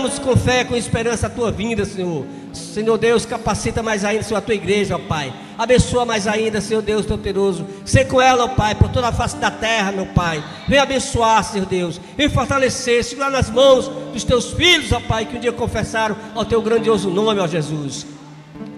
aguardamos com fé, com esperança a tua vinda, Senhor. Senhor Deus, capacita mais ainda, Senhor, a tua igreja, ó Pai. Abençoa mais ainda, Senhor Deus Todo-Poderoso. Ser com ela, ó Pai, por toda a face da terra, meu Pai. Vem abençoar, Senhor Deus. Vem fortalecer, segurar nas mãos dos teus filhos, ó Pai, que um dia confessaram ao teu grandioso nome, ó Jesus.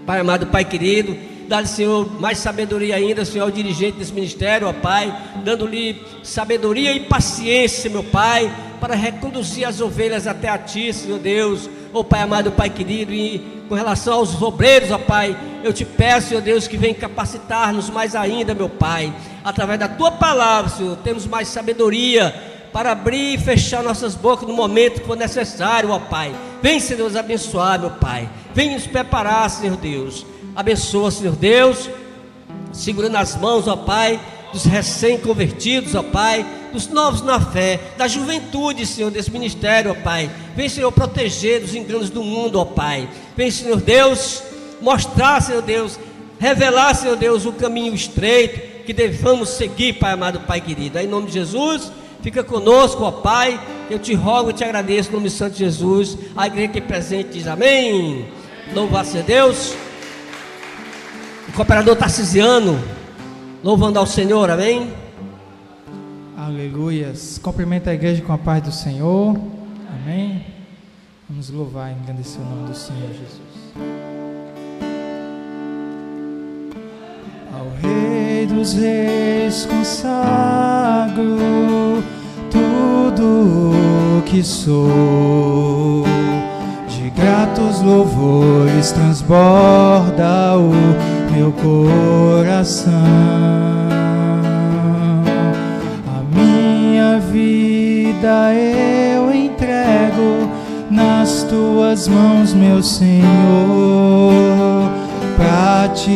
Pai amado, Pai querido, dá-lhe, Senhor, mais sabedoria ainda, Senhor, ao dirigente desse ministério, ó Pai, dando-lhe sabedoria e paciência, meu Pai, para reconduzir as ovelhas até a Ti, Senhor Deus. Ó Pai amado, Pai querido, e com relação aos obreiros, ó Pai, eu te peço, Senhor Deus, que venha capacitar-nos mais ainda, meu Pai, através da Tua palavra, Senhor, temos mais sabedoria para abrir e fechar nossas bocas no momento que for necessário, ó Pai. Vem, Senhor Deus, abençoar, meu Pai, vem nos preparar, Senhor Deus. Abençoa, Senhor Deus, segurando as mãos, ó Pai, dos recém-convertidos, ó Pai, dos novos na fé, da juventude, Senhor, desse ministério, ó Pai. Vem, Senhor, proteger dos enganos do mundo, ó Pai. Vem, Senhor Deus, mostrar, Senhor Deus, revelar, Senhor Deus, o caminho estreito que devamos seguir, Pai amado, Pai querido. Aí, em nome de Jesus, fica conosco, ó Pai. Eu te rogo e te agradeço, no nome de Santo Jesus. A igreja aqui presente diz amém. Louvado seja Deus. O cooperador Tarcisiano, louvando ao Senhor, amém. Aleluias. Cumprimenta a igreja com a paz do Senhor, amém. Vamos louvar e engrandecer o nome do Senhor Jesus. Ao Rei dos Reis consagro tudo o que sou, de gratos louvores transborda o meu coração. A minha vida eu entrego nas tuas mãos, meu Senhor, pra te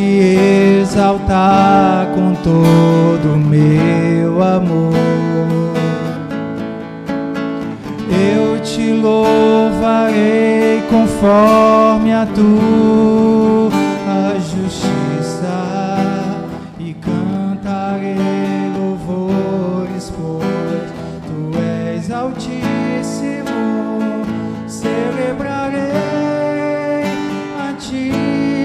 exaltar com todo o meu amor. Eu te louvarei conforme a tua justiça e cantarei louvores, pois tu és altíssimo. Celebrarei a ti,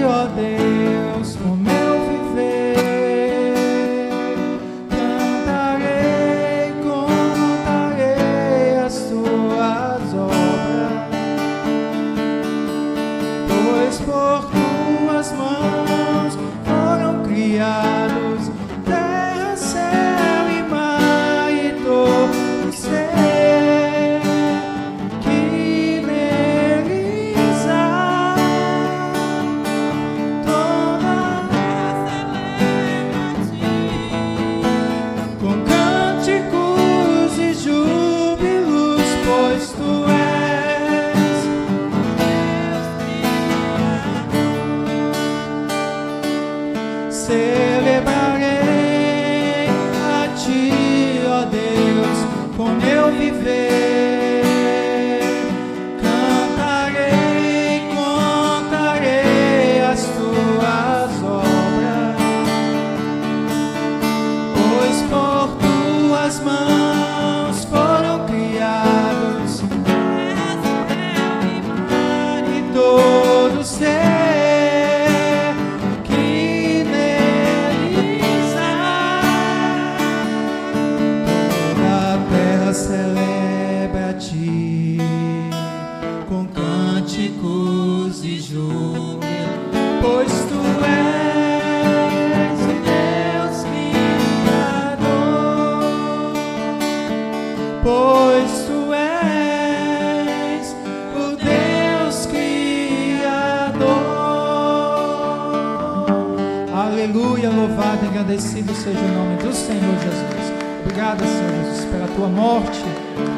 ó Deus, com meu viver. Cantarei, contarei as tuas obras, pois por tuas mãos foram criados terra, céu e mar e todo ser que neles há. Toda com cânticos e júbilos, pois tu és celebrarei a ti, ó Deus, com meu viver. Cantarei, contarei as tuas obras, pois por tuas mãos foram criados e todo ser que neles há. Toda a terra celebra a ti com cânticos e júbilo, pois tu és o Deus Criador, pois tu és o Deus Criador. Aleluia, louvado e agradecido seja o nome do Senhor Jesus. Obrigado, Senhor Jesus, pela tua morte,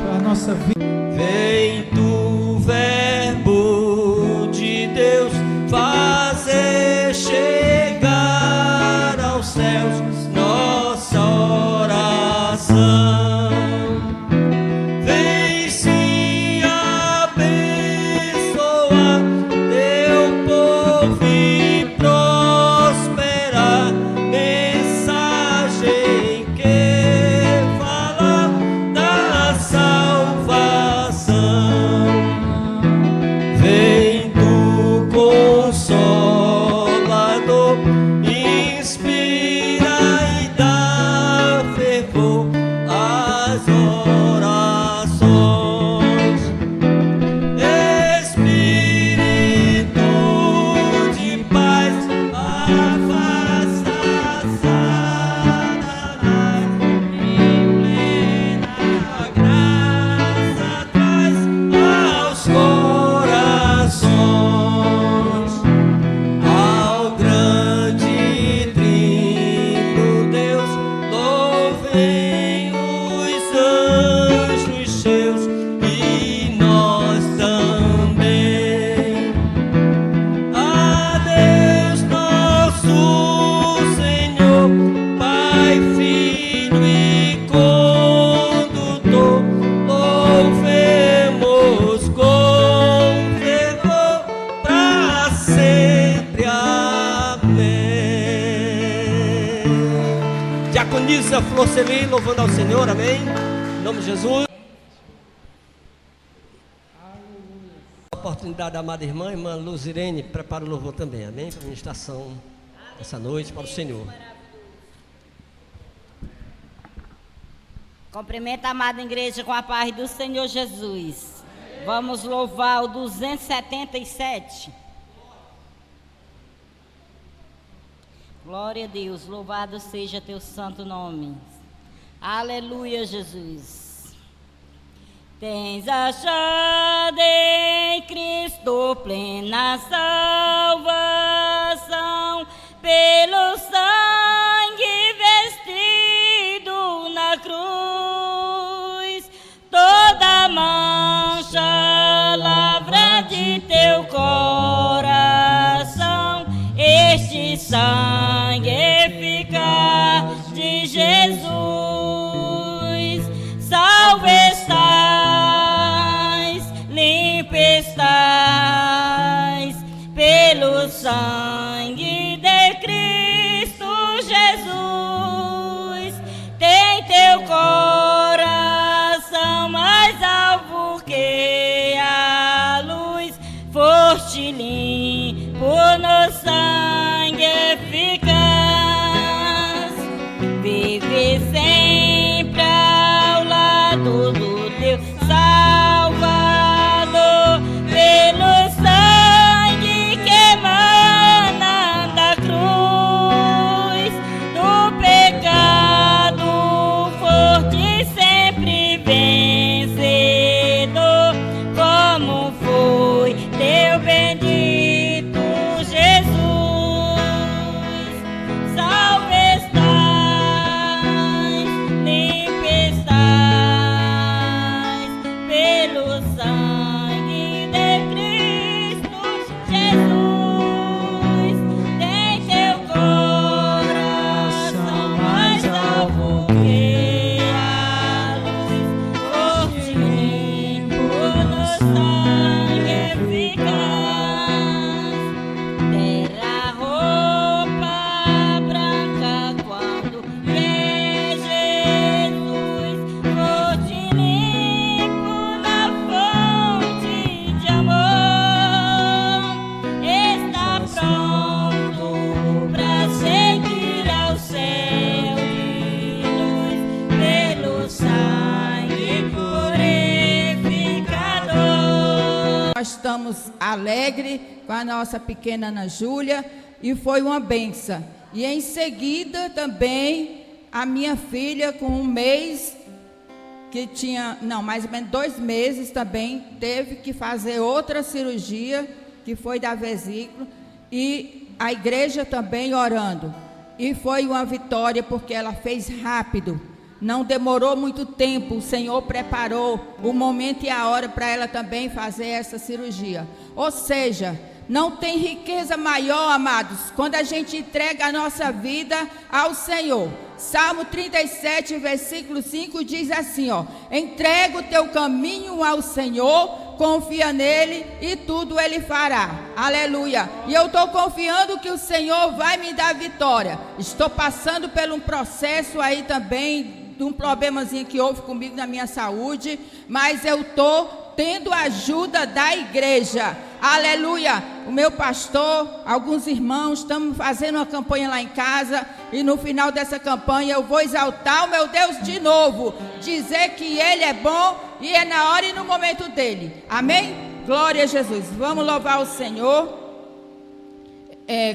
pela nossa vida. Vem tu, verbo de Deus, fazer chegar aos céus nossa oração. Vem se abençoar teu povo e prosperar. Mensagem que fala da salvação. Luísa Florceli, louvando ao Senhor, amém? Em nome de Jesus. A oportunidade da amada irmã Luzirene, prepara o louvor também, amém? Para a ministração essa noite para o Senhor. Cumprimento a amada igreja com a paz do Senhor Jesus. Vamos louvar o 277. Glória a Deus, louvado seja teu santo nome. Aleluia, Jesus. Tens achado em Cristo plena salvação, pelo sangue vestido na cruz, toda mancha lavra de teu coração, este sangue eficaz de Jesus, salve estás, limpo estás, pelo sangue de Cristo Jesus, tem teu coração mais alvo que a luz, foste limpo no sangue eficaz, vive sempre ao lado do teu Salvador, pelo sangue que emana da cruz, do pecado forte sempre vencedor, como foi teu bendito Jesus, salve estás, limpo estás, pelo sangue de Cristo Jesus, tem teu coração mais alvo que a luz, forte limpo no sangue eficaz, terá roupa branca quando vem Jesus, forte limpo na fonte de amor, está pronto pra seguir ao céu de luz, pelo sangue purificador. Nós estamos alegres com a nossa pequena Ana Júlia e foi uma benção. E em seguida também a minha filha com um mês, que tinha, não, mais ou menos 2 meses também, teve que fazer outra cirurgia, que foi da vesícula, e a igreja também orando. E foi uma vitória porque ela fez rápido. Não demorou muito tempo, o Senhor preparou o momento e a hora para ela também fazer essa cirurgia. Ou seja, não tem riqueza maior, amados, quando a gente entrega a nossa vida ao Senhor. Salmo 37, versículo 5 diz assim, ó: entrega o teu caminho ao Senhor, confia nele e tudo ele fará. Aleluia. E eu estou confiando que o Senhor vai me dar vitória. Estou passando por um processo aí também, de um problemazinho que houve comigo na minha saúde, mas eu estou tendo a ajuda da igreja. Aleluia. O meu pastor, alguns irmãos, estamos fazendo uma campanha lá em casa, e no final dessa campanha eu vou exaltar o meu Deus de novo, dizer que Ele é bom e é na hora e no momento dele. Amém? Glória a Jesus. Vamos louvar o Senhor.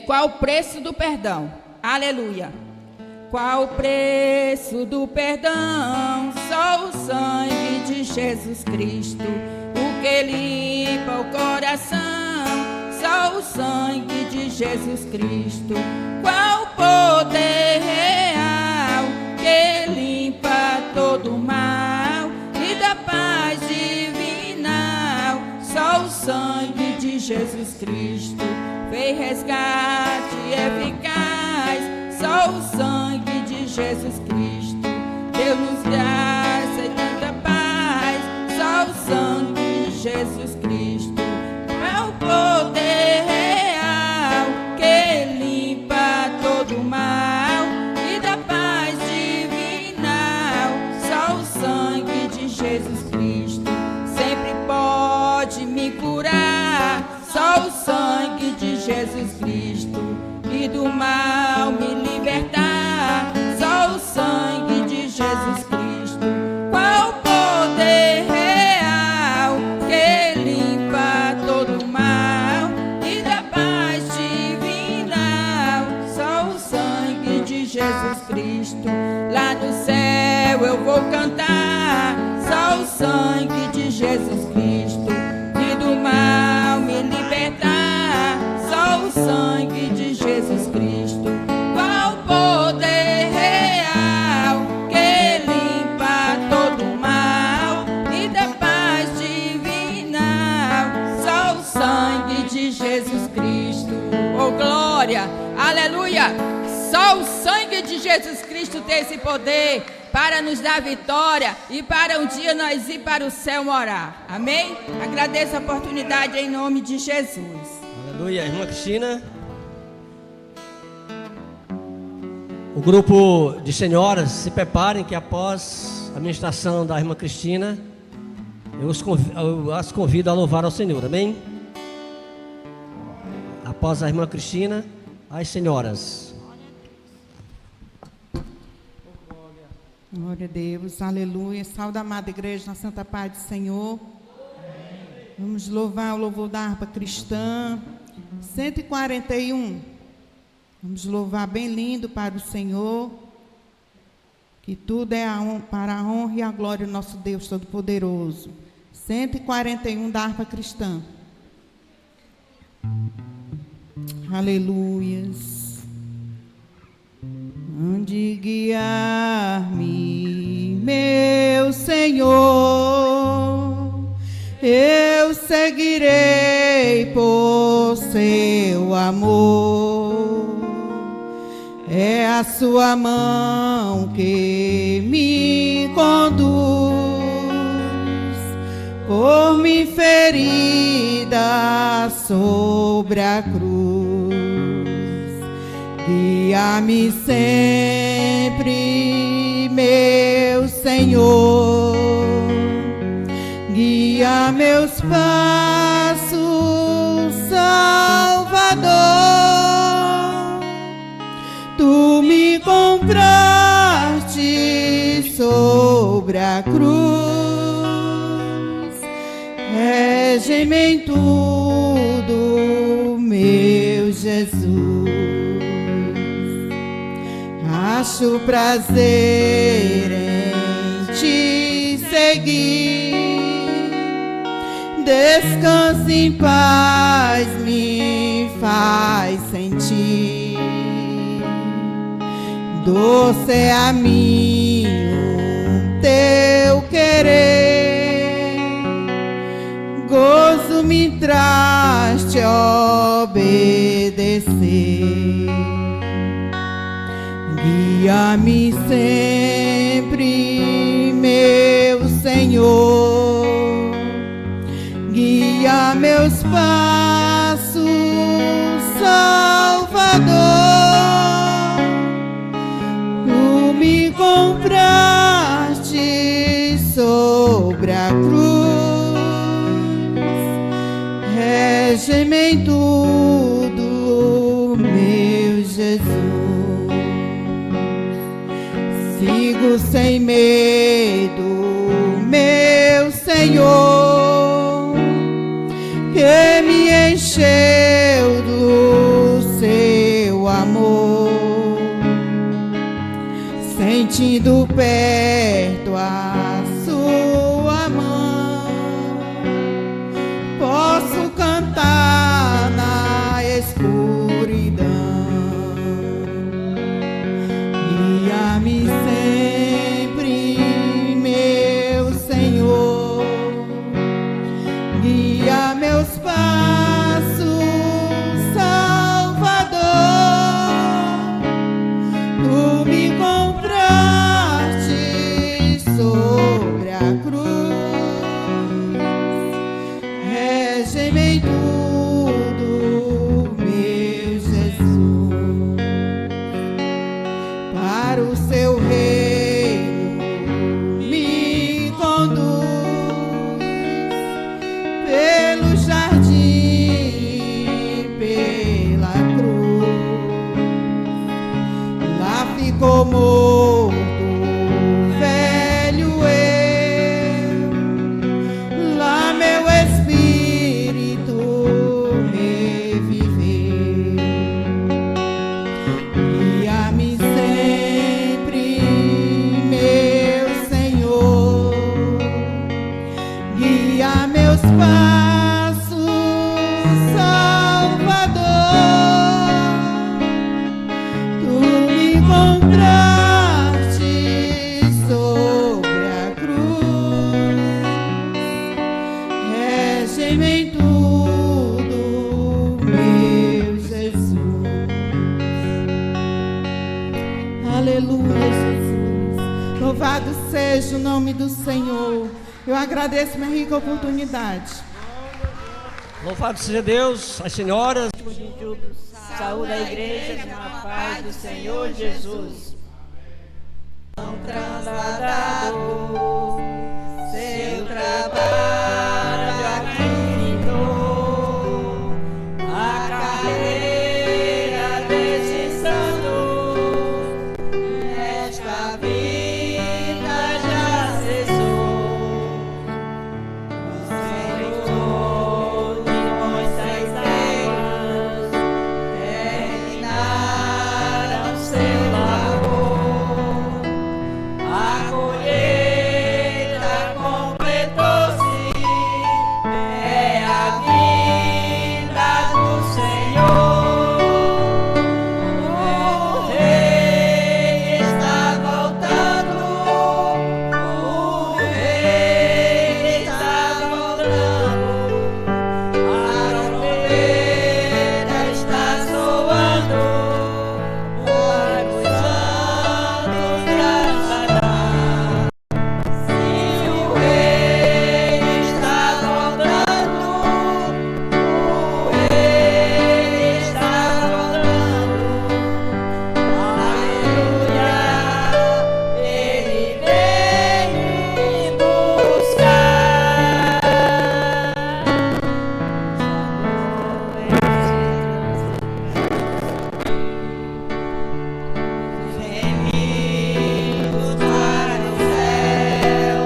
Qual o preço do perdão? Aleluia. Qual o preço do perdão? Só o sangue de Jesus Cristo, o que limpa o coração. Só o sangue de Jesus Cristo. Qual o poder real que limpa todo o mal e dá paz divinal. Só o sangue de Jesus Cristo fez resgate eficaz. Só o sangue de Jesus Cristo deu-nos graça e tanta paz. Só o sangue de Jesus Cristo é o poder real que limpa todo o mal e dá paz divinal. Jesus Cristo, e do mal me libertar. Só o sangue de Jesus Cristo, qual poder real que limpa todo o mal e dá paz divinal. Só o sangue de Jesus Cristo, lá do céu eu vou cantar. Só o sangue de Jesus Cristo, e do mal me libertar. Só o sangue de Jesus Cristo, qual poder real que limpa todo o mal e dá paz divinal. Só o sangue de Jesus Cristo. Oh glória, aleluia. Só o sangue de Jesus Cristo tem esse poder para nos dar vitória e para um dia nós ir para o céu morar. Amém? Agradeço a oportunidade em nome de Jesus. Aleluia, irmã Cristina. O grupo de senhoras, se preparem que após a ministração da irmã Cristina, eu as convido a louvar ao Senhor, amém? Após a irmã Cristina, as senhoras. Glória a Deus, aleluia. Salve a amada igreja na santa paz do Senhor. Vamos louvar o louvor da harpa cristã. 141. Vamos louvar bem lindo para o Senhor. Que tudo é para a honra e a glória do nosso Deus Todo-Poderoso. 141 da harpa cristã. Aleluias. Onde guiar-me, meu Senhor, eu seguirei por seu amor. É a sua mão que me conduz, por mim ferida sobre a cruz. Guia-me sempre, meu Senhor, guia meus passos, Salvador. Tu me compraste sobre a cruz, rege-me em tudo, meu Jesus. Acho prazer em te seguir, descanso em paz me faz sentir. Doce é a mim o teu querer, gozo me traz te obedecer. Guia-me sempre, meu Senhor, guia meus passos, Salvador. Tu me compraste sobre a cruz, rege-me em tudo, meu Jesus. Sigo sem medo, meu Senhor, que me encheu do seu amor. Sentindo perto a sua mão, posso cantar na escuridão. Guia-me sempre, meu Senhor, guia meus passos, Salvador. Tu me compraste o nome do Senhor. Eu agradeço minha rica oportunidade. Louvado seja Deus, as senhoras. Saúde a igreja na paz do Senhor Jesus. Trasladado, seu trabalho aqui finou, a carreira desse santo, esta vida já cessou. O Senhor de Moisés águas terminaram seu labor, a colheita completou-se, é a vinda do Senhor. O Rei está voltando, o Rei está voltando, a trombeta está soando, para os santos trasladar. Se o Rei está voltando, o Rei está voltando, aleluia, Ele vem me Remimos para o céu,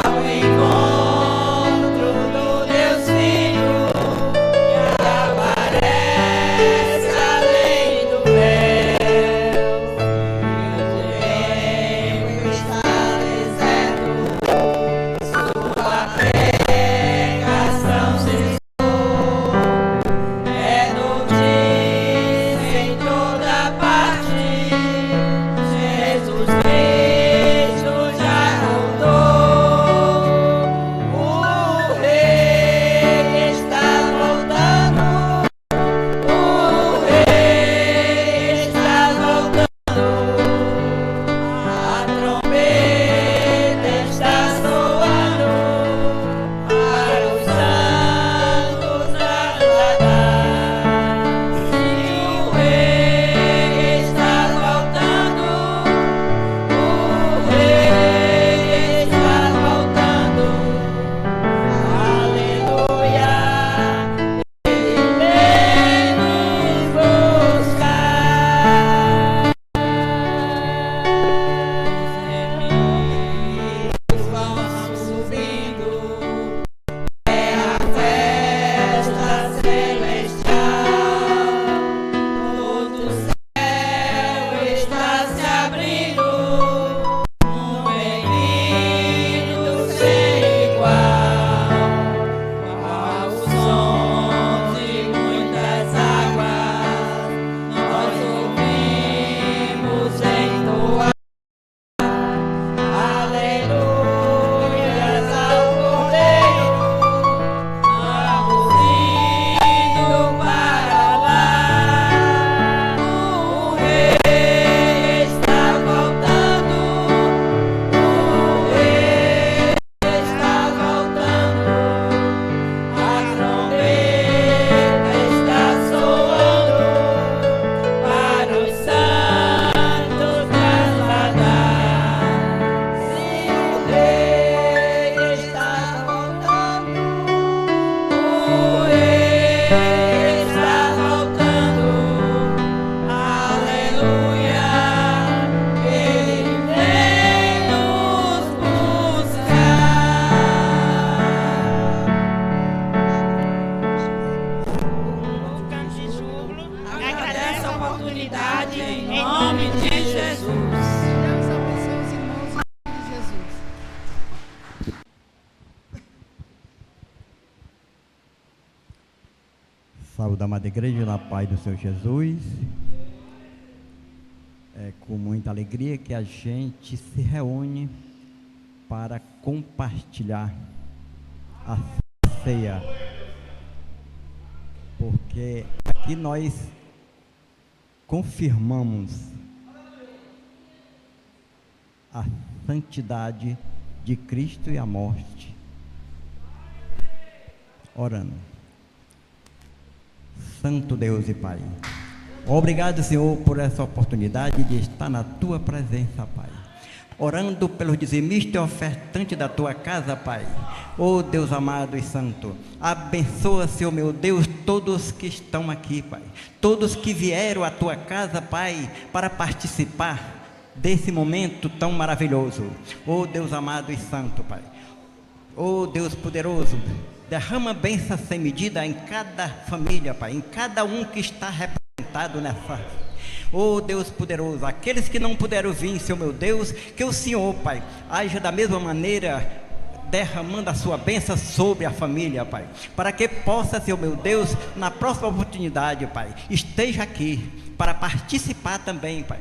ao encontro do Deus Filho, que aparece além do véu. E o tempo está deserto, sua pregação cessou. É notícia em toda parte, Jesus Cristo já voltou. O Rei está voltando, o Rei está voltando, a trombeta está soando, para os santos trasladar. Se o Rei está voltando, o Rei está voltando, aleluia, Ele vem nos buscar. Os vão subindo, é a festa celestial, todo o céu está se abrindo, um bem-vindo sem igual, ao som de muitas águas, nós ouvimos entoar, aleluias ao Cordeiro, vamos indo para lá. O Rei está voltando, o Rei está voltando, a trombeta está soando, para os santos trasladar. Se o Rei está voltando, o Rei está voltando, aleluia, Ele vem nos buscar. Agradeço a oportunidade em nome de Jesus. Deus abençoe os irmãos em nome de Jesus. Saúde, amada igreja, na paz do Senhor Jesus. É com muita alegria que a gente se reúne para compartilhar a ceia, porque aqui nós confirmamos a santidade de Cristo e a morte. Orando. Santo Deus e Pai, obrigado, Senhor, por essa oportunidade de estar na Tua presença, Pai. Orando pelos dizimistas e ofertantes da Tua casa, Pai. Oh Deus amado e santo, abençoa, Senhor meu Deus, todos que estão aqui, Pai. Todos que vieram à Tua casa, Pai, para participar desse momento tão maravilhoso. Oh Deus amado e santo, Pai. Oh Deus poderoso, derrama bênção sem medida em cada família, Pai, em cada um que está representado nessa. Oh Deus poderoso, aqueles que não puderam vir, Senhor meu Deus, que o Senhor, Pai, haja da mesma maneira, derramando a sua bênção sobre a família, Pai, para que possa, Senhor meu Deus, na próxima oportunidade, Pai, esteja aqui para participar também, Pai.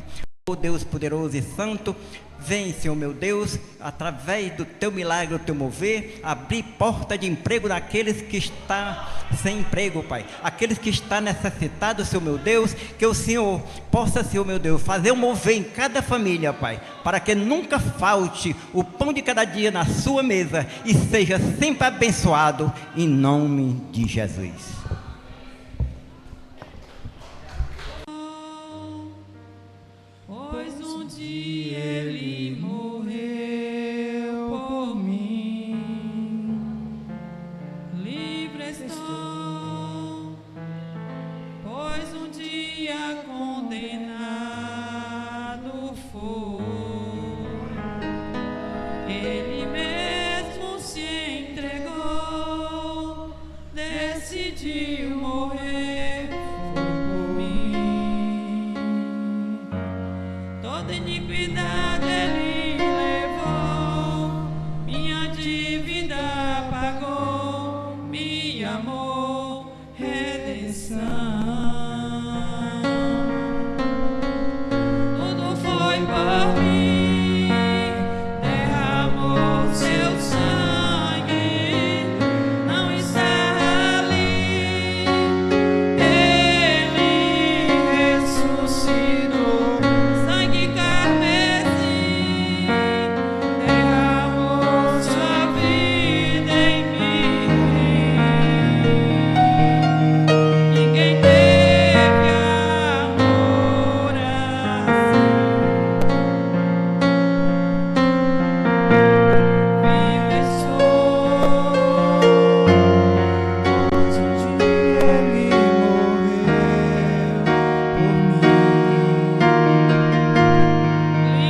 Oh Deus poderoso e santo, vem, Senhor meu Deus, através do Teu milagre, do Teu mover, abrir porta de emprego daqueles que estão sem emprego, Pai. Aqueles que estão necessitados, Senhor meu Deus, que o Senhor possa, Senhor meu Deus, fazer um mover em cada família, Pai, para que nunca falte o pão de cada dia na sua mesa e seja sempre abençoado, em nome de Jesus. Pois um dia ele morreu por mim, livre estou, pois um dia condenado foi, ele mesmo se entregou, decidiu morrer por mim. Toda iniquidade ele levou, minha dívida pagou, me amou, redenção. Tudo foi por mim, derramou seu sangue, não está ali, ele ressuscitou. Sangue carmesim derramou sua vida em mim. Ninguém teve amor assim.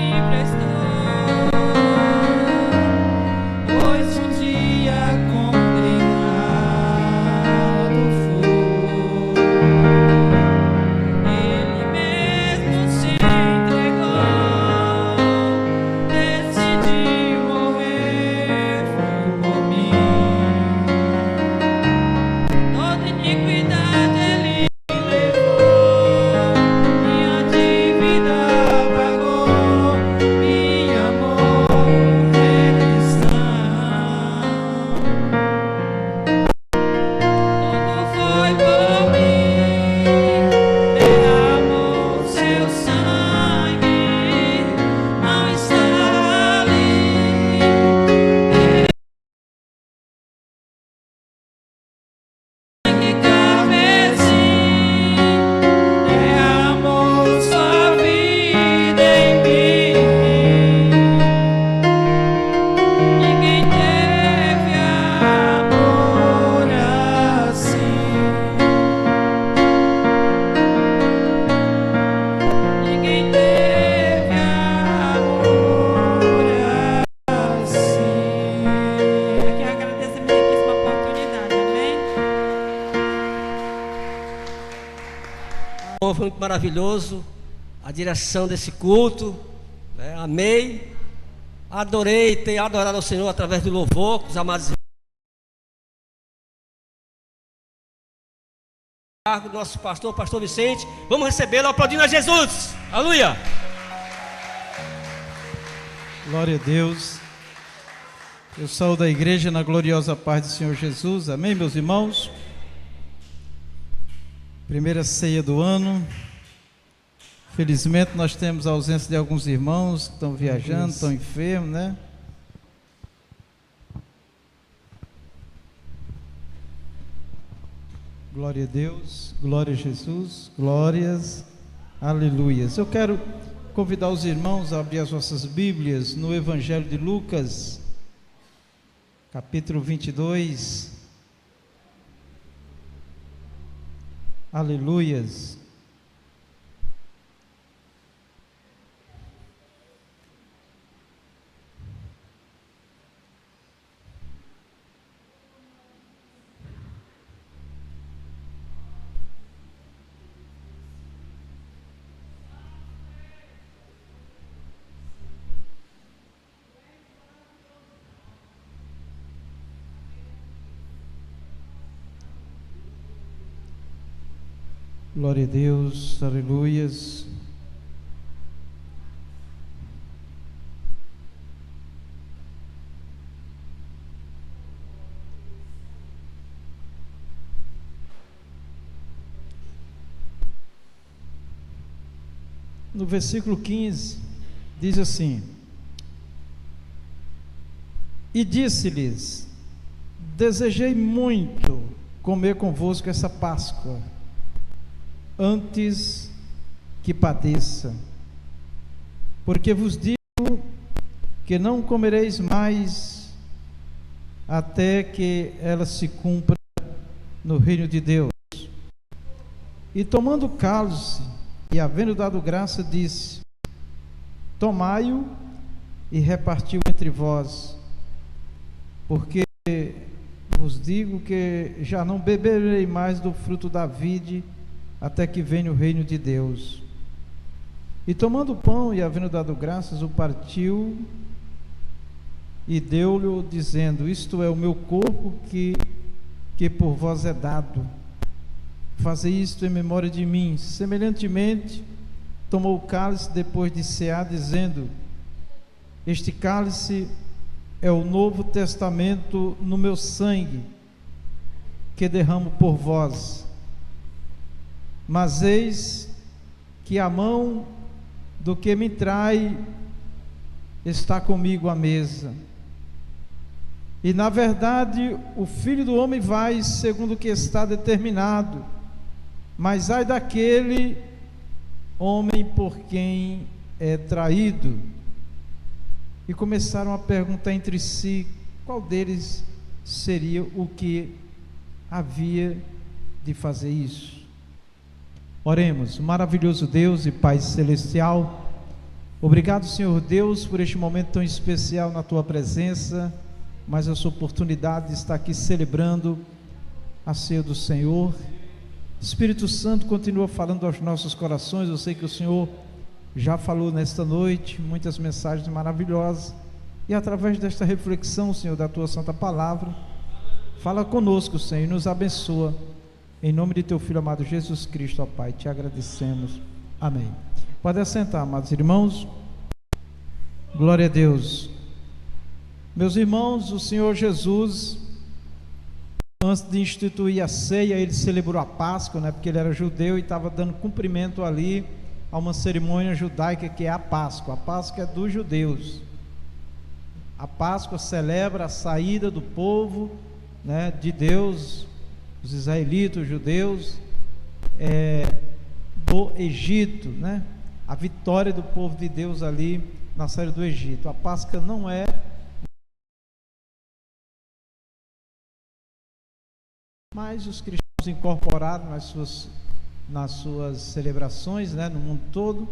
Vivo estou, pois um dia ele morreu por mim. Livre estou, pois um dia condenado foi, ele mesmo se entregou, decidiu morrer por mim. Toda iniquidade ele levou, minha dívida pagou, me amou, redenção. Tudo foi por mim, derramou seu sangue, não está ali. Sangue carmesim derramou sua vida em mim. Ninguém teve amor assim. Ninguém teve amor assim. Eu quero agradecer a essa oportunidade, amém? Bom, foi muito maravilhoso a direção desse culto, né? Amei, adorei, tenho adorado ao Senhor através do louvor com os amados irmãos. Nosso pastor, pastor Vicente, vamos recebê-lo aplaudindo a Jesus, aleluia. Glória a Deus. Eu saúdo a igreja na gloriosa paz do Senhor Jesus. Amém, meus irmãos? Primeira ceia do ano. Infelizmente nós temos a ausência de alguns irmãos que estão viajando, estão enfermos, né? Glória a Deus, glória a Jesus, glórias, aleluias. Eu quero convidar os irmãos a abrir as vossas Bíblias no Evangelho de Lucas, capítulo 22. Aleluias. Glória a Deus, aleluias. No versículo 15, diz assim: E disse-lhes: Desejei muito comer convosco essa Páscoa, antes que padeça, porque vos digo que não comereis mais até que ela se cumpra no reino de Deus. E tomando o cálice e havendo dado graça, disse: Tomai-o e repartiu entre vós, porque vos digo que já não beberei mais do fruto da vide até que venha o reino de Deus. E tomando o pão e havendo dado graças, o partiu e deu-lhe, dizendo: Isto é o meu corpo que por vós é dado. Fazei isto em memória de mim. Semelhantemente, tomou o cálice depois de cear, dizendo: Este cálice é o novo testamento no meu sangue, que derramo por vós. Mas eis que a mão do que me trai está comigo à mesa. E na verdade o Filho do Homem vai segundo o que está determinado, mas ai daquele homem por quem é traído. E começaram a perguntar entre si qual deles seria o que havia de fazer isso. Oremos. Maravilhoso Deus e Pai Celestial, obrigado, Senhor Deus, por este momento tão especial na Tua presença, mais essa oportunidade de estar aqui celebrando a ceia do Senhor. Espírito Santo, continua falando aos nossos corações. Eu sei que o Senhor já falou nesta noite muitas mensagens maravilhosas, e através desta reflexão, Senhor, da Tua Santa Palavra, fala conosco, Senhor, e nos abençoa. Em nome de Teu Filho amado Jesus Cristo, ó Pai, Te agradecemos. Amém. Pode assentar, amados irmãos. Glória a Deus. Meus irmãos, o Senhor Jesus, antes de instituir a ceia, Ele celebrou a Páscoa, né? Porque Ele era judeu e estava dando cumprimento ali a uma cerimônia judaica que é a Páscoa. A Páscoa é dos judeus. A Páscoa celebra a saída do povo, né, de Deus, os israelitas, os judeus, do Egito, né? A vitória do povo de Deus ali na saída do Egito. A Páscoa não é mas os cristãos incorporaram nas suas celebrações, né, no mundo todo,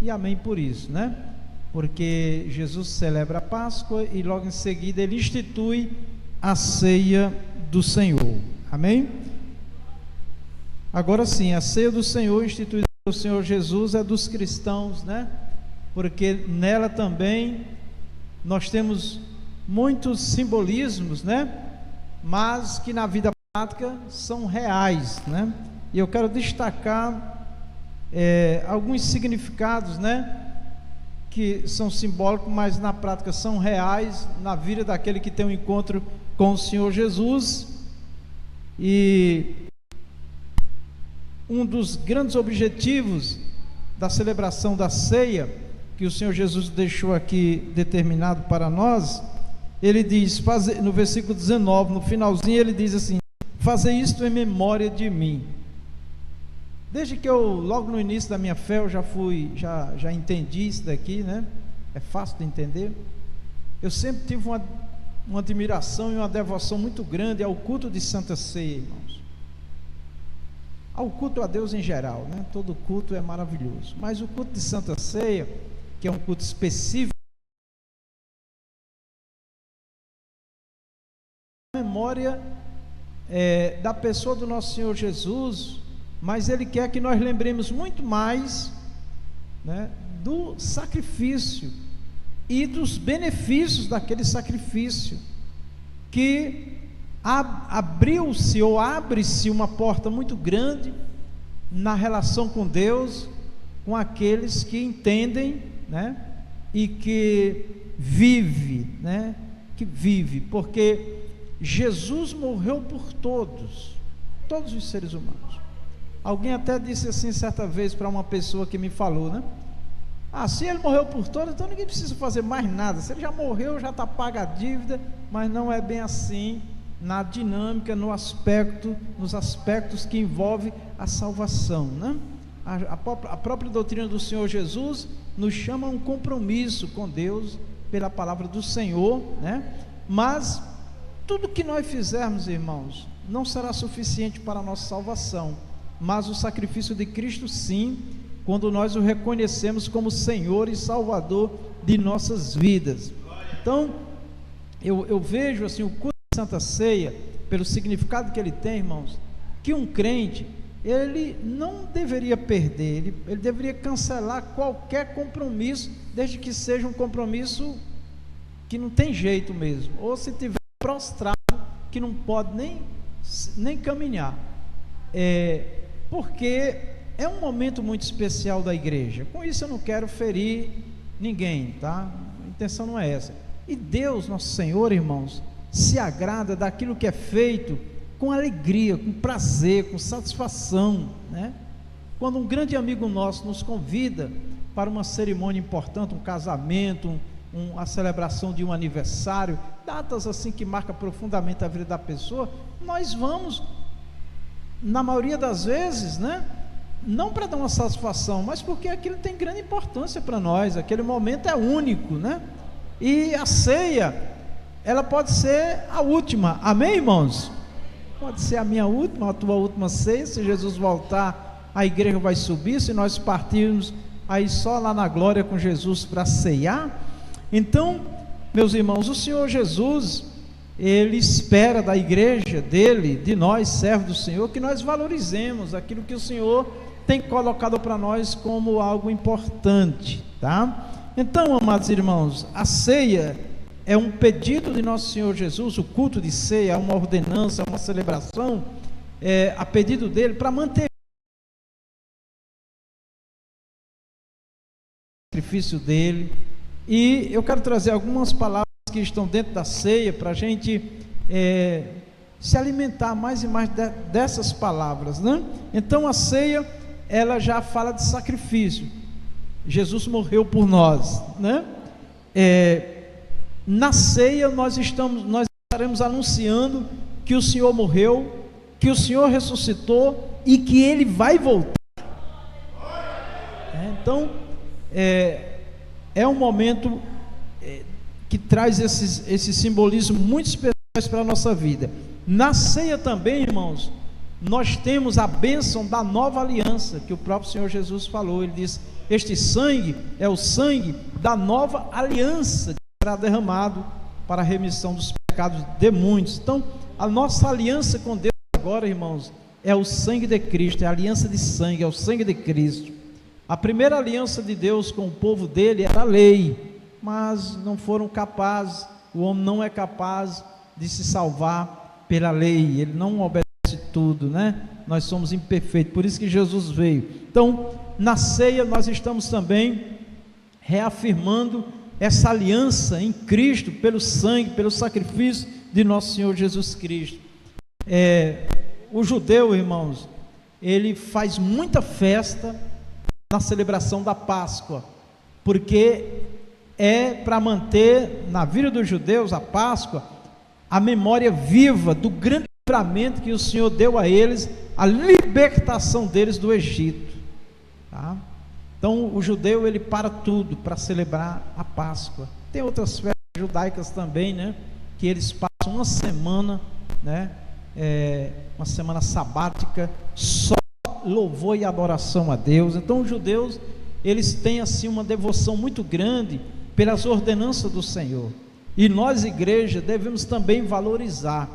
e amém por isso, né? Porque Jesus celebra a Páscoa e logo em seguida Ele institui a ceia do Senhor, amém? Agora sim, a ceia do Senhor, instituída pelo Senhor Jesus, é dos cristãos, né? Porque nela também nós temos muitos simbolismos, né? Mas que na vida prática são reais, né? E eu quero destacar alguns significados, né, que são simbólicos, mas na prática são reais na vida daquele que tem um encontro com o Senhor Jesus. E um dos grandes objetivos da celebração da ceia, que o Senhor Jesus deixou aqui determinado para nós, ele diz, no versículo 19, no finalzinho, ele diz assim: fazer isto em memória de mim. Desde que logo no início da minha fé, eu já entendi isso daqui, né? É fácil de entender. Eu sempre tive uma admiração e uma devoção muito grande ao culto de Santa Ceia, irmãos. Ao culto a Deus em geral, né? Todo culto é maravilhoso, mas o culto de Santa Ceia, que é um culto específico, a memória da pessoa do nosso Senhor Jesus, mas Ele quer que nós lembremos muito mais, né, do sacrifício e dos benefícios daquele sacrifício, que abriu-se ou abre-se uma porta muito grande na relação com Deus, com aqueles que entendem, né, e que vive, né, porque Jesus morreu por todos os seres humanos. Alguém até disse assim certa vez para uma pessoa que me falou, né? Se ele morreu por todos, então ninguém precisa fazer mais nada. Se ele já morreu, já está paga a dívida. Mas não é bem assim na dinâmica, nos aspectos que envolvem a salvação, né? A própria doutrina do Senhor Jesus nos chama a um compromisso com Deus pela palavra do Senhor, né? Mas tudo que nós fizermos, irmãos, não será suficiente para a nossa salvação, mas o sacrifício de Cristo sim, quando nós o reconhecemos como Senhor e Salvador de nossas vidas. Então, eu vejo assim o culto de Santa Ceia, pelo significado que ele tem, irmãos, que um crente, ele não deveria perder, ele deveria cancelar qualquer compromisso, desde que seja um compromisso que não tem jeito mesmo, ou se tiver prostrado, que não pode nem caminhar, porque é um momento muito especial da igreja. Com isso eu não quero ferir ninguém, tá? A intenção não é essa. E Deus, nosso Senhor, irmãos, se agrada daquilo que é feito com alegria, com prazer, com satisfação, né? Quando um grande amigo nosso nos convida para uma cerimônia importante, um casamento, a celebração de um aniversário, datas assim que marcam profundamente a vida da pessoa, nós vamos, na maioria das vezes, né? Não para dar uma satisfação, mas porque aquilo tem grande importância para nós, aquele momento é único, né? E a ceia, ela pode ser a última, amém, irmãos? Pode ser a minha última, a tua última ceia. Se Jesus voltar, a igreja vai subir, se nós partirmos aí só lá na glória com Jesus para ceiar. Então, meus irmãos, o Senhor Jesus, Ele espera da igreja dele, de nós, servos do Senhor, que nós valorizemos aquilo que o Senhor tem colocado para nós como algo importante, tá? Então, amados irmãos, a ceia é um pedido de nosso Senhor Jesus, o culto de ceia é uma ordenança, uma celebração, a pedido dele, para manter o sacrifício dele. E eu quero trazer algumas palavras que estão dentro da ceia, para a gente se alimentar mais e mais dessas palavras, né? Então a ceia, ela já fala de sacrifício. Jesus morreu por nós, né? Na ceia nós estaremos anunciando que o Senhor morreu, que o Senhor ressuscitou e que Ele vai voltar. Então é um momento que traz esse simbolismo muito especiais para a nossa vida. Na ceia também, irmãos, nós temos a bênção da nova aliança, que o próprio Senhor Jesus falou. Ele diz: este sangue é o sangue da nova aliança, que será derramado para a remissão dos pecados de muitos. Então, a nossa aliança com Deus agora, irmãos, é o sangue de Cristo, é a aliança de sangue, é o sangue de Cristo. A primeira aliança de Deus com o povo dele era a lei, mas não foram capazes, o homem não é capaz de se salvar pela lei, ele não obedece tudo, né? Nós somos imperfeitos, por isso que Jesus veio. Então, na ceia nós estamos também reafirmando essa aliança em Cristo, pelo sangue, pelo sacrifício de nosso Senhor Jesus Cristo. O judeu, irmãos, ele faz muita festa na celebração da Páscoa, porque é para manter na vida dos judeus a Páscoa, a memória viva do grande livramento que o Senhor deu a eles, a libertação deles do Egito, tá? Então o judeu, ele para tudo para celebrar a Páscoa. Tem outras festas judaicas também, né, que eles passam uma semana, né, uma semana sabática, só louvor e adoração a Deus. Então os judeus, eles têm assim uma devoção muito grande pelas ordenanças do Senhor, e nós, igreja, devemos também valorizar.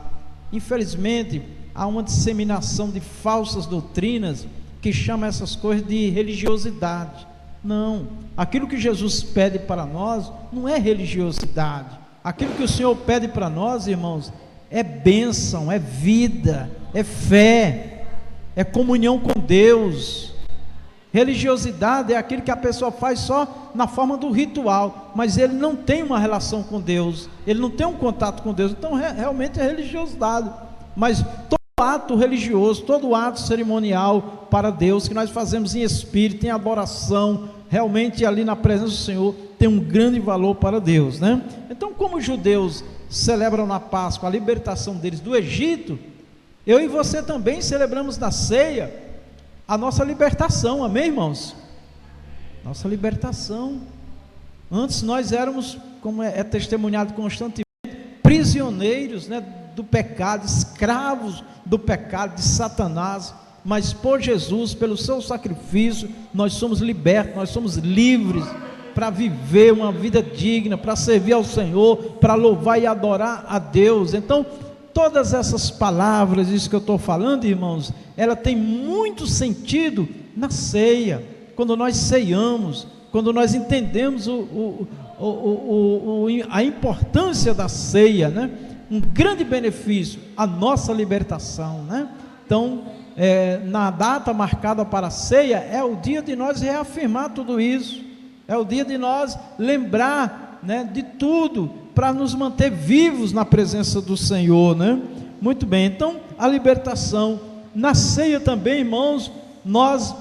Infelizmente, há uma disseminação de falsas doutrinas que chama essas coisas de religiosidade. Não, aquilo que Jesus pede para nós não é religiosidade. Aquilo que o Senhor pede para nós, irmãos, é bênção, é vida, é fé, é comunhão com Deus. Religiosidade é aquilo que a pessoa faz só na forma do ritual, mas ele não tem uma relação com Deus, ele não tem um contato com Deus. Então realmente é religiosidade. Mas todo ato religioso, todo ato cerimonial para Deus que nós fazemos em espírito, em adoração, realmente ali na presença do Senhor, tem um grande valor para Deus, né? Então, como os judeus celebram na Páscoa a libertação deles do Egito, eu e você também celebramos na ceia a nossa libertação, amém, irmãos? Nossa libertação. Antes nós éramos, como é testemunhado constantemente, prisioneiros, né, do pecado, escravos do pecado, de Satanás, mas por Jesus, pelo seu sacrifício, nós somos libertos, nós somos livres para viver uma vida digna, para servir ao Senhor, para louvar e adorar a Deus. Então, todas essas palavras, isso que eu estou falando, irmãos, ela tem muito sentido na ceia, quando nós ceiamos, quando nós entendemos a importância da ceia, né? Um grande benefício, a nossa libertação, né? Então, na data marcada para a ceia, é o dia de nós reafirmar tudo isso, é o dia de nós lembrar, né, de tudo, para nos manter vivos na presença do Senhor, né? Muito bem, então a libertação. Na ceia também, irmãos, nós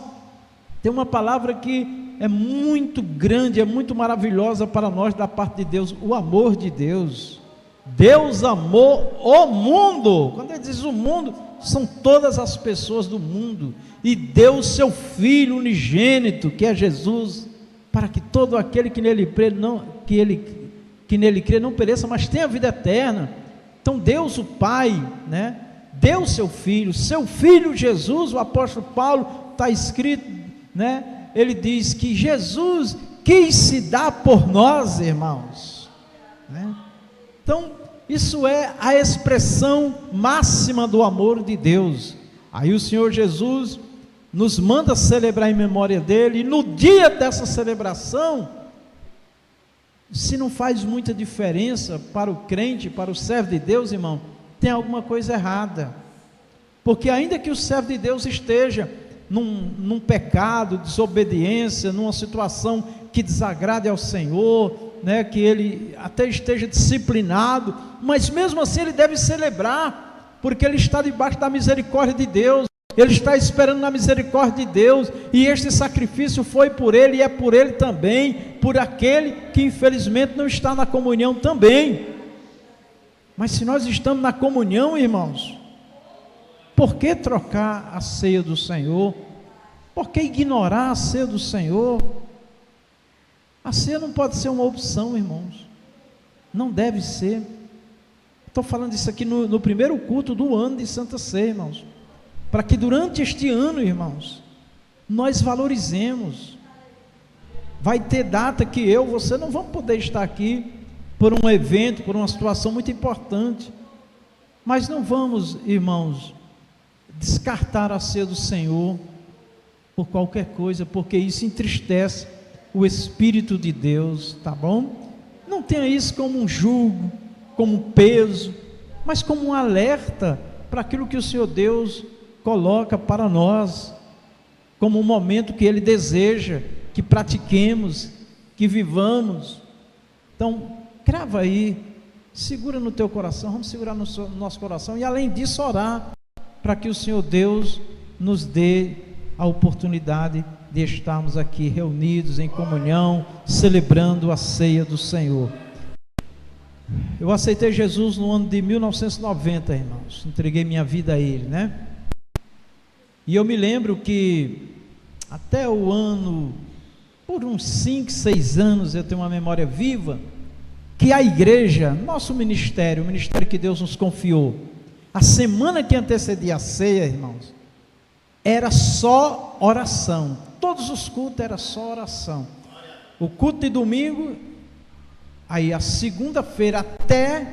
temos uma palavra que é muito grande, é muito maravilhosa para nós da parte de Deus, o amor de Deus. Deus amou o mundo. Quando ele diz o mundo, são todas as pessoas do mundo, e deu o seu Filho unigênito, que é Jesus, para que todo aquele que nele crê não pereça, mas tenha vida eterna. Então Deus o Pai, né, deu o seu Filho Jesus. O apóstolo Paulo, está escrito, né, ele diz que Jesus quis se dar por nós, irmãos, né? Então isso é a expressão máxima do amor de Deus. Aí o Senhor Jesus nos manda celebrar em memória dele, e no dia dessa celebração, se não faz muita diferença para o crente, para o servo de Deus, irmão, tem alguma coisa errada, porque ainda que o servo de Deus esteja num pecado, desobediência, numa situação que desagrade ao Senhor, né, que ele até esteja disciplinado, mas mesmo assim ele deve celebrar, porque ele está debaixo da misericórdia de Deus, ele está esperando na misericórdia de Deus, e este sacrifício foi por ele, e é por ele também, por aquele que infelizmente não está na comunhão também. Mas se nós estamos na comunhão, irmãos, por que trocar a ceia do Senhor? Por que ignorar a ceia do Senhor? A ceia não pode ser uma opção, irmãos, não deve ser. Estou falando isso aqui no primeiro culto do ano de Santa Ceia, irmãos, para que durante este ano, irmãos, nós valorizemos. Vai ter data que você não vamos poder estar aqui por um evento, por uma situação muito importante, mas não vamos, irmãos, descartar a ceia do Senhor por qualquer coisa, porque isso entristece o Espírito de Deus, tá bom? Não tenha isso como um jugo, como um peso, mas como um alerta para aquilo que o Senhor Deus coloca para nós, como um momento que Ele deseja que pratiquemos, que vivamos. Então, crava aí, segura no teu coração, vamos segurar no nosso coração, e além disso orar, para que o Senhor Deus nos dê a oportunidade de estarmos aqui reunidos em comunhão, celebrando a ceia do Senhor. Eu aceitei Jesus no ano de 1990, irmãos. Entreguei minha vida a Ele, né? E eu me lembro que até o ano, por uns 5, 6 anos, eu tenho uma memória viva, que a igreja, nosso ministério, o ministério que Deus nos confiou, a semana que antecedia a ceia, irmãos, era só oração. Todos os cultos era só oração. O culto de domingo, aí a segunda-feira até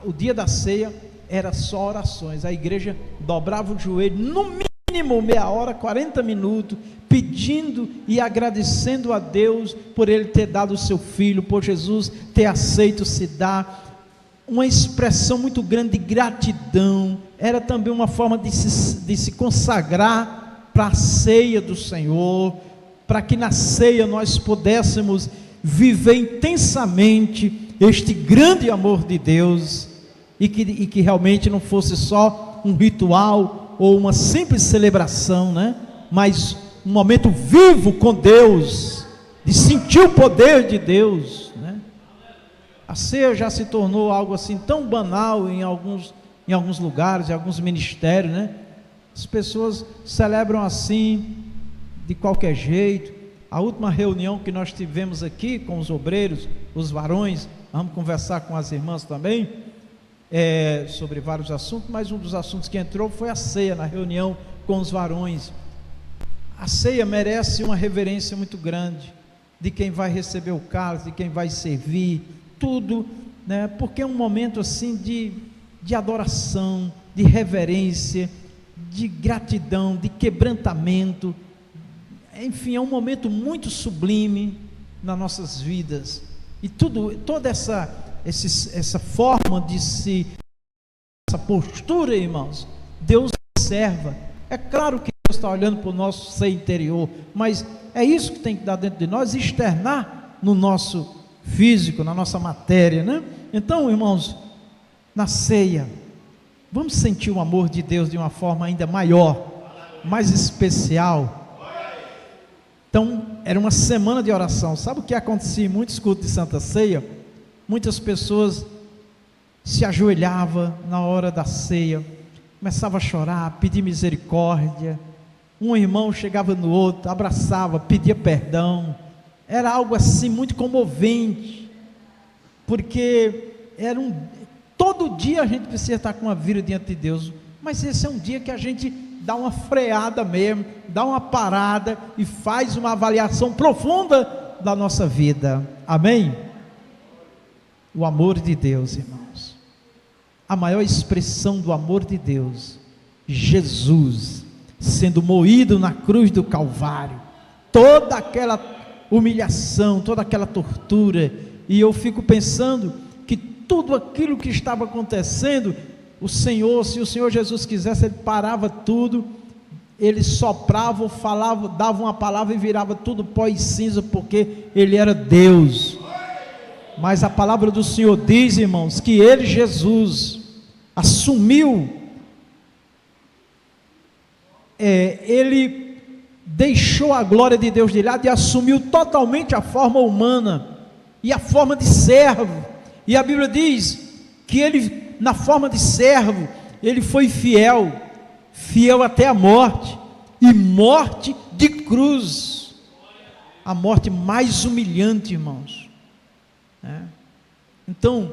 o dia da ceia, era só orações. A igreja dobrava o joelho, no mínimo meia hora, 40 minutos, pedindo e agradecendo a Deus por Ele ter dado o seu Filho, por Jesus ter aceito se dar. Uma expressão muito grande de gratidão. Era também uma forma de se consagrar para a ceia do Senhor, para que na ceia nós pudéssemos viver intensamente este grande amor de Deus, e que realmente não fosse só um ritual ou uma simples celebração, né? Mas um momento vivo com Deus, de sentir o poder de Deus, né? A ceia já se tornou algo assim tão banal em alguns lugares, em alguns ministérios, né? As pessoas celebram assim, de qualquer jeito. A última reunião que nós tivemos aqui com os obreiros, os varões, vamos conversar com as irmãs também, sobre vários assuntos, mas um dos assuntos que entrou foi a ceia, na reunião com os varões. A ceia merece uma reverência muito grande, de quem vai receber o cálice, de quem vai servir, tudo, né? Porque é um momento assim de adoração, de reverência, de gratidão, de quebrantamento. Enfim, é um momento muito sublime nas nossas vidas. E toda essa forma essa postura, irmãos, Deus observa. É claro que Deus está olhando para o nosso ser interior, mas é isso que tem que dar dentro de nós, externar no nosso físico, na nossa matéria, né? Então, irmãos, na ceia, vamos sentir o amor de Deus de uma forma ainda maior, mais especial. Então, era uma semana de oração. Sabe o que acontecia em muitos cultos de Santa Ceia? Muitas pessoas se ajoelhavam na hora da ceia, começavam a chorar, pedir misericórdia. Um irmão chegava no outro, abraçava, pedia perdão. Era algo assim muito comovente, porque todo dia a gente precisa estar com uma vida diante de Deus, mas esse é um dia que a gente dá uma freada mesmo, dá uma parada e faz uma avaliação profunda da nossa vida. Amém? O amor de Deus, irmãos, a maior expressão do amor de Deus, Jesus sendo moído na cruz do Calvário, toda aquela humilhação, toda aquela tortura, e eu fico pensando que tudo aquilo que estava acontecendo, o Senhor, se o Senhor Jesus quisesse, Ele parava tudo, Ele soprava, falava, dava uma palavra e virava tudo pó e cinza, porque Ele era Deus. Mas a palavra do Senhor diz, irmãos, que Ele, Jesus, assumiu, Ele deixou a glória de Deus de lado e assumiu totalmente a forma humana e a forma de servo. E a Bíblia diz que Ele, na forma de servo, Ele foi fiel até a morte, e morte de cruz, a morte mais humilhante, irmãos. Então,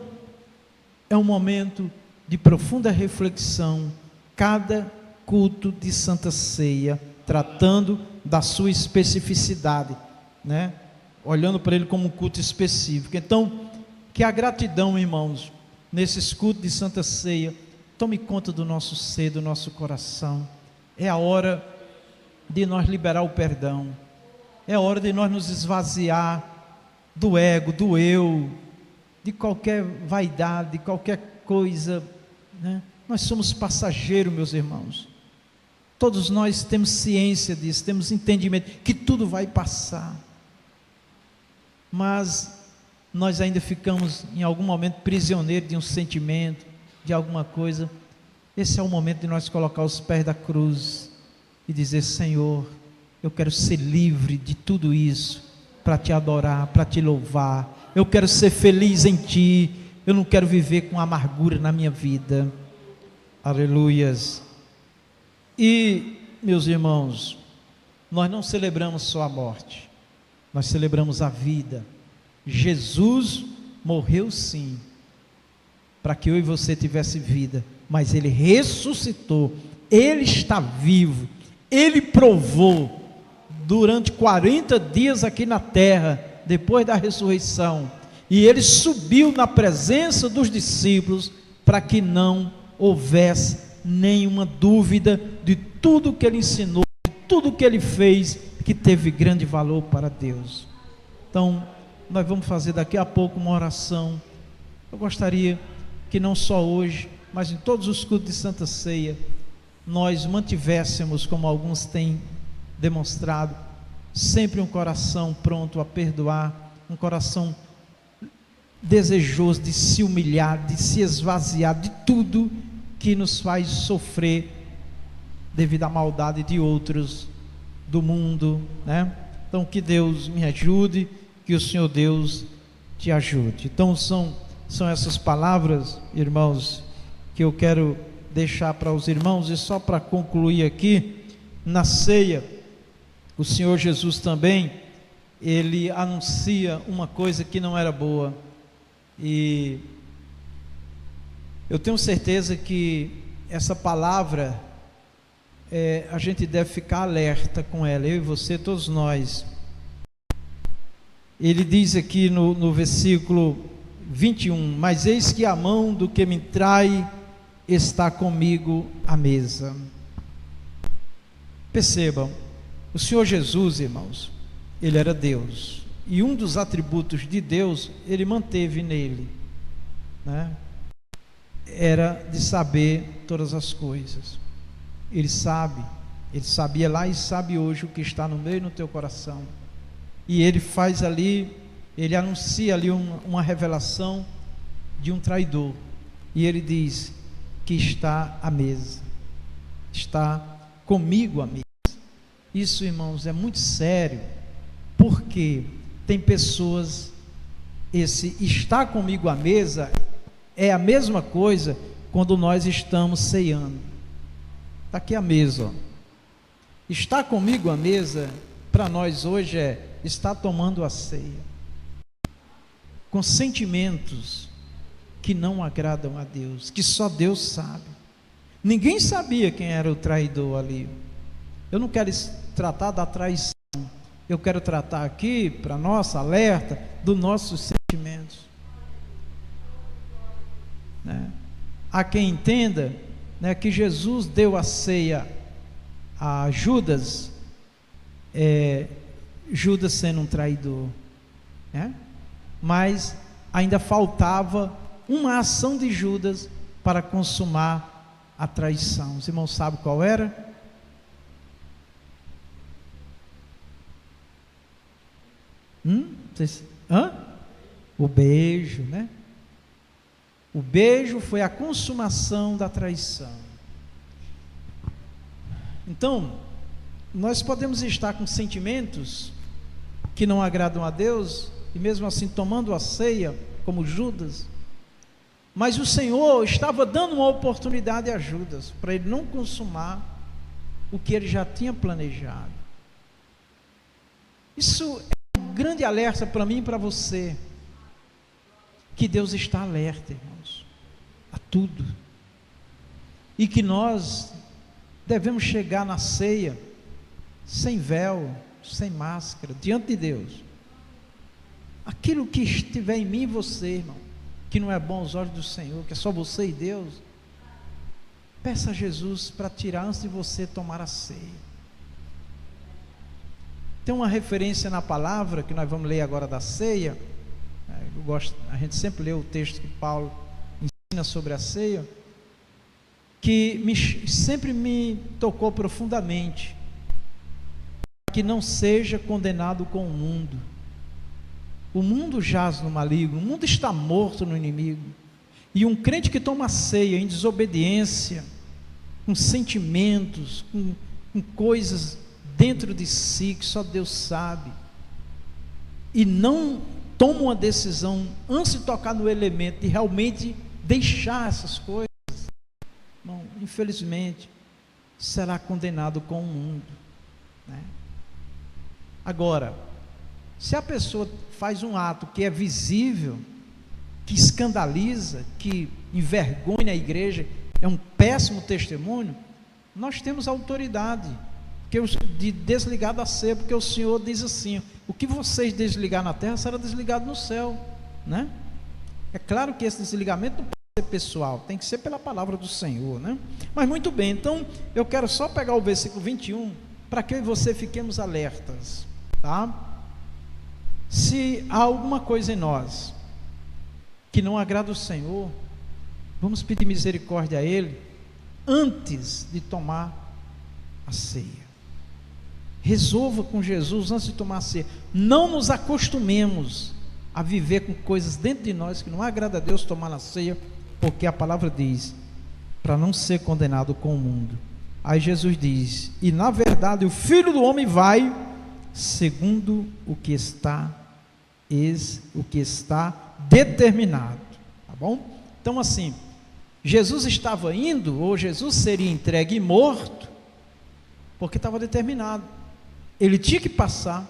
é um momento de profunda reflexão, cada culto de Santa Ceia, tratando da sua especificidade, né? Olhando para ele como um culto específico. Então, que a gratidão, irmãos, nesses cultos de Santa Ceia, tome conta do nosso ser, do nosso coração. É a hora de nós liberar o perdão, é a hora de nós nos esvaziar do ego, do eu, de qualquer vaidade, de qualquer coisa, né? Nós somos passageiros, meus irmãos. Todos nós temos ciência disso, temos entendimento que tudo vai passar, mas nós ainda ficamos em algum momento prisioneiros de um sentimento, de alguma coisa. Esse é o momento de nós colocar os pés da cruz e dizer: Senhor, eu quero ser livre de tudo isso, para te adorar, para te louvar. Eu quero ser feliz em ti. Eu não quero viver com amargura na minha vida. Aleluias. E, meus irmãos, nós não celebramos só a morte, nós celebramos a vida. Jesus morreu sim, para que eu e você tivesse vida, mas Ele ressuscitou, Ele está vivo, Ele provou, durante 40 dias aqui na terra, depois da ressurreição, e Ele subiu na presença dos discípulos, para que não houvesse nenhuma dúvida de tudo que Ele ensinou, de tudo que Ele fez, que teve grande valor para Deus. Então, nós vamos fazer daqui a pouco uma oração. Eu gostaria que não só hoje, mas em todos os cultos de Santa Ceia, nós mantivéssemos, como alguns têm demonstrado, sempre um coração pronto a perdoar, um coração desejoso de se humilhar, de se esvaziar de tudo que nos faz sofrer devido à maldade de outros, do mundo, né? Então que Deus me ajude, que o Senhor Deus te ajude. Então são essas palavras, irmãos, que eu quero deixar para os irmãos. E só para concluir aqui, na ceia, o Senhor Jesus também, Ele anuncia uma coisa que não era boa, e eu tenho certeza que essa palavra, a gente deve ficar alerta com ela, eu e você, todos nós. Ele diz aqui no versículo 21, mas eis que a mão do que me trai está comigo à mesa. Percebam, o Senhor Jesus, irmãos, Ele era Deus, e um dos atributos de Deus, Ele manteve nele, né? Era de saber todas as coisas. Ele sabia lá e sabe hoje o que está no meio e no teu coração. E Ele faz ali, Ele anuncia ali uma revelação de um traidor. E Ele diz que está à mesa, está comigo à mesa. Isso, irmãos, é muito sério, porque tem pessoas, esse estar comigo à mesa é a mesma coisa quando nós estamos ceando. Está aqui a mesa, ó. Estar comigo à mesa, para nós hoje é estar tomando a ceia, com sentimentos que não agradam a Deus, que só Deus sabe. Ninguém sabia quem era o traidor ali. Eu não quero tratar da traição, eu quero tratar aqui, para nossa alerta, dos nossos sentimentos, né? Há quem entenda, né, que Jesus deu a ceia a Judas, Judas sendo um traidor, né? Mas ainda faltava uma ação de Judas para consumar a traição. Os irmãos sabem qual era? O beijo, né? O beijo foi a consumação da traição. Então, nós podemos estar com sentimentos que não agradam a Deus, e mesmo assim tomando a ceia, como Judas, mas o Senhor estava dando uma oportunidade a Judas, para ele não consumar o que ele já tinha planejado. Isso é um grande alerta para mim e para você, que Deus está alerta, irmãos, a tudo, e que nós devemos chegar na ceia sem véu, sem máscara, diante de Deus. Aquilo que estiver em mim e você, irmão, que não é bom aos olhos do Senhor, que é só você e Deus, peça a Jesus para tirar antes de você tomar a ceia. Tem uma referência na palavra que nós vamos ler agora da ceia. A gente sempre lê o texto que Paulo ensina sobre a ceia, que sempre me tocou profundamente, que não seja condenado com o mundo. O mundo jaz no maligno, o mundo está morto no inimigo, e um crente que toma ceia em desobediência, com sentimentos, com coisas dentro de si, que só Deus sabe, e não toma uma decisão antes de tocar no elemento, de realmente deixar essas coisas, bom, infelizmente, será condenado com o mundo, né? Agora, se a pessoa faz um ato que é visível, que escandaliza, que envergonha a igreja, é um péssimo testemunho, nós temos autoridade de desligar da ceia, porque o Senhor diz assim: o que vocês desligar na terra será desligado no céu, né? É claro que esse desligamento não pode ser pessoal, tem que ser pela palavra do Senhor, né? Mas muito bem, então eu quero só pegar o versículo 21 para que eu e você fiquemos alertas, tá? Se há alguma coisa em nós que não agrada o Senhor, vamos pedir misericórdia a Ele antes de tomar a ceia. Resolva com Jesus antes de tomar a ceia. Não nos acostumemos a viver com coisas dentro de nós que não agrada a Deus tomar na ceia, porque a palavra diz para não ser condenado com o mundo. Aí Jesus diz: e na verdade o Filho do Homem vai segundo o que está determinado, tá bom? Então assim, Jesus estava indo, ou Jesus seria entregue e morto, porque estava determinado. Ele tinha que passar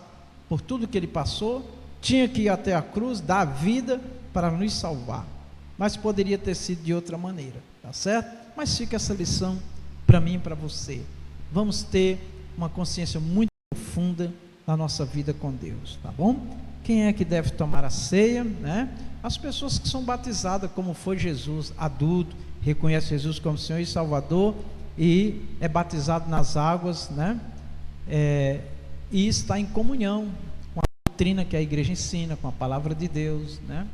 por tudo que ele passou, tinha que ir até a cruz, dar a vida para nos salvar, mas poderia ter sido de outra maneira, tá certo? Mas fica essa lição para mim e para você. Vamos ter uma consciência muito profunda na nossa vida com Deus, tá bom? Quem é que deve tomar a ceia, né? As pessoas que são batizadas, como foi Jesus, adulto, reconhece Jesus como Senhor e Salvador e é batizado nas águas, né? E está em comunhão com a doutrina que a igreja ensina, com a palavra de Deus, né?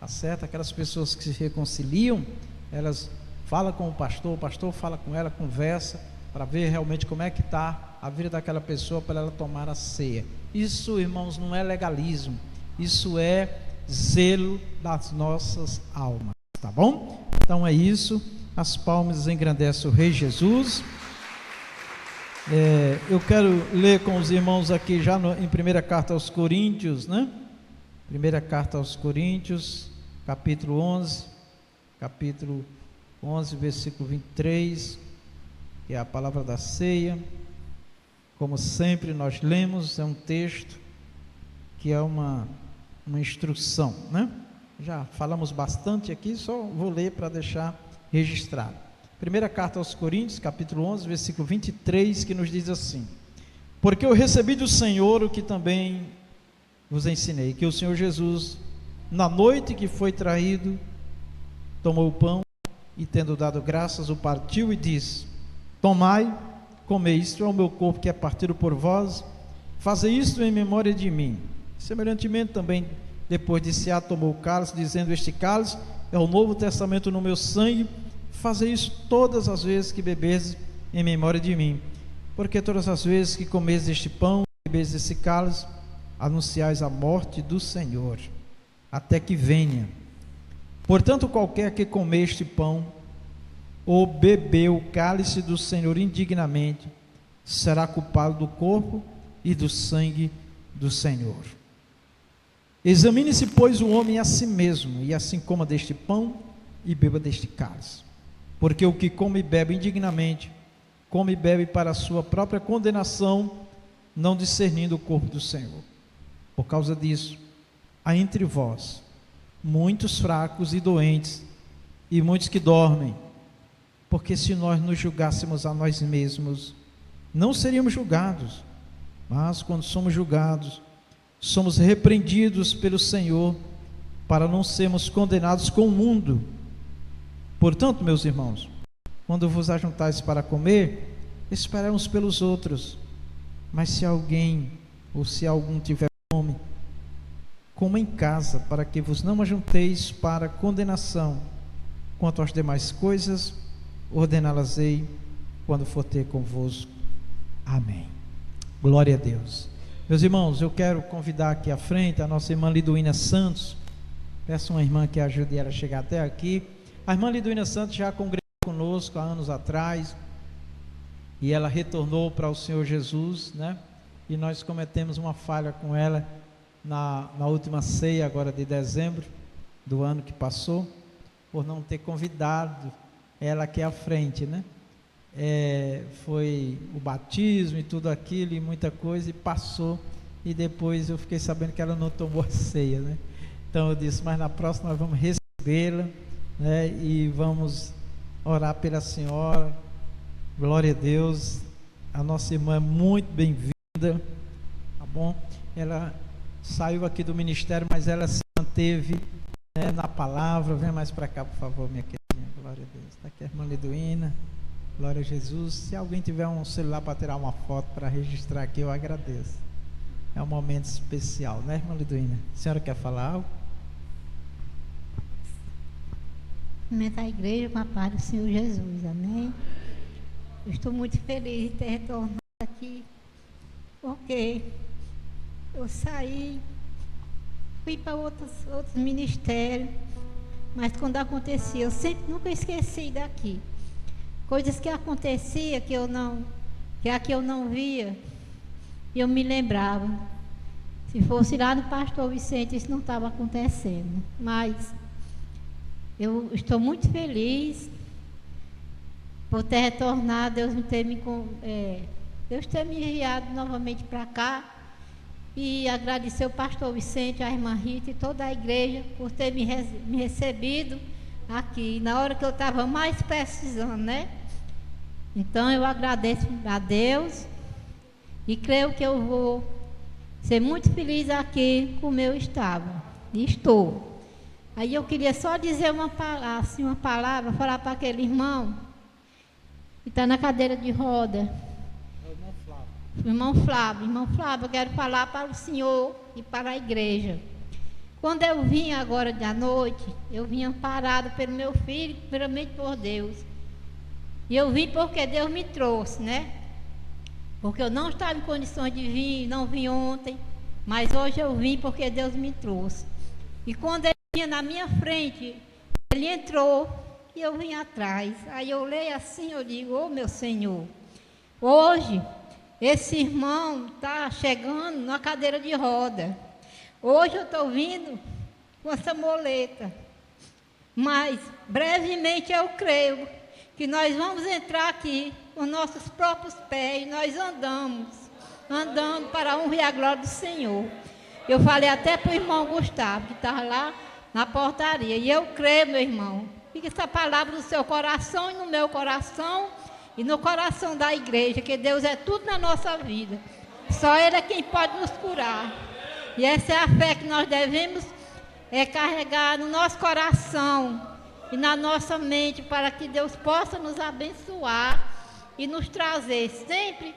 Tá certo? Aquelas pessoas que se reconciliam, elas falam com o pastor fala com ela, conversa, para ver realmente como é que está a vida daquela pessoa, para ela tomar a ceia. Isso, irmãos, não é legalismo, isso é zelo das nossas almas, tá bom? Então é isso, as palmas engrandecem o Rei Jesus. Eu quero ler com os irmãos aqui já em 1ª carta aos Coríntios, né? 1ª carta aos Coríntios, capítulo 11, versículo 23, que é a palavra da ceia. Como sempre nós lemos, é um texto que é uma instrução, né? Já falamos bastante aqui, só vou ler para deixar registrado. 1ª carta aos Coríntios, capítulo 11, versículo 23, que nos diz assim: porque eu recebi do Senhor o que também vos ensinei, que o Senhor Jesus, na noite que foi traído, tomou o pão e, tendo dado graças, o partiu e disse: tomai, comei, isto é o meu corpo que é partido por vós, fazei isto em memória de mim. Semelhantemente também, depois de cear, tomou o cálice, dizendo: este cálice é o novo testamento no meu sangue, fazei isso todas as vezes que bebedes em memória de mim, porque todas as vezes que comeis este pão e bebeis esse cálice, anunciais a morte do Senhor, até que venha. Portanto, qualquer que comer este pão ou beber o cálice do Senhor indignamente, será culpado do corpo e do sangue do Senhor. Examine-se, pois, o homem a si mesmo, e assim coma deste pão e beba deste cálice. Porque o que come e bebe indignamente, come e bebe para a sua própria condenação, não discernindo o corpo do Senhor. Por causa disso, há entre vós muitos fracos e doentes, e muitos que dormem. Porque se nós nos julgássemos a nós mesmos, não seríamos julgados. Mas quando somos julgados, somos repreendidos pelo Senhor, para não sermos condenados com o mundo. Portanto, meus irmãos, quando vos ajuntais para comer, esperai uns pelos outros. Mas se alguém ou se algum tiver fome, coma em casa, para que vos não ajunteis para condenação. Quanto às demais coisas, ordená-las-ei quando for ter convosco. Amém. Glória a Deus. Meus irmãos, eu quero convidar aqui à frente a nossa irmã Liduína Santos. Peço uma irmã que ajude ela a chegar até aqui. A irmã Liduína Santos já congregou conosco há anos atrás. e ela retornou para o Senhor Jesus, né? E nós cometemos uma falha com ela na última ceia agora de dezembro do ano que passou, por não ter convidado ela aqui à frente, né? Foi o batismo e tudo aquilo e muita coisa, e passou, e depois eu fiquei sabendo que ela não tomou a ceia, né? Então eu disse, mas na próxima nós vamos recebê-la, né? E vamos orar pela senhora. Glória a Deus. A nossa irmã é muito bem-vinda, tá bom? Ela saiu aqui do ministério, mas ela se manteve, né, na palavra. Vem mais para cá, por favor, minha queridinha. Glória a Deus. Está aqui a irmã Liduína. Glória a Jesus. Se alguém tiver um celular para tirar uma foto, para registrar aqui, eu agradeço. É um momento especial, né, irmã Liduína? A senhora quer falar algo? Cumprimentar a igreja com a paz do Senhor Jesus, amém? Eu estou muito feliz de ter retornado aqui, porque eu saí, fui para outros ministérios, mas quando acontecia, eu nunca esqueci daqui. Coisas que aconteciam que aqui eu não via, eu me lembrava. Se fosse lá no pastor Vicente, isso não estava acontecendo. Mas eu estou muito feliz por ter retornado, Deus ter me enviado novamente para cá, e agradecer o pastor Vicente, a irmã Rita e toda a igreja por ter me recebido aqui, na hora que eu estava mais precisando, né? Então eu agradeço a Deus e creio que eu vou ser muito feliz aqui como eu estava, e estou. Aí eu queria só dizer uma palavra, falar para aquele irmão que está na cadeira de roda. Irmão Flávio, eu quero falar para o senhor e para a igreja. Quando eu vim agora à noite, eu vim amparado pelo meu filho, primeiramente por Deus. E eu vim porque Deus me trouxe, né? Porque eu não estava em condições de vir, não vim ontem, mas hoje eu vim porque Deus me trouxe. E quando ele vinha na minha frente, ele entrou e eu vim atrás. Aí eu olhei assim, eu digo, ô meu Senhor, hoje esse irmão está chegando na cadeira de roda. Hoje eu estou vindo com essa muleta. Mas brevemente eu creio que nós vamos entrar aqui com nossos próprios pés, e nós andando para a honra e a glória do Senhor. Eu falei até para o irmão Gustavo, que estava lá na portaria, e eu creio, meu irmão, fica essa palavra no seu coração e no meu coração, e no coração da igreja, que Deus é tudo na nossa vida. Só Ele é quem pode nos curar. E essa é a fé que nós devemos carregar no nosso coração e na nossa mente, para que Deus possa nos abençoar e nos trazer sempre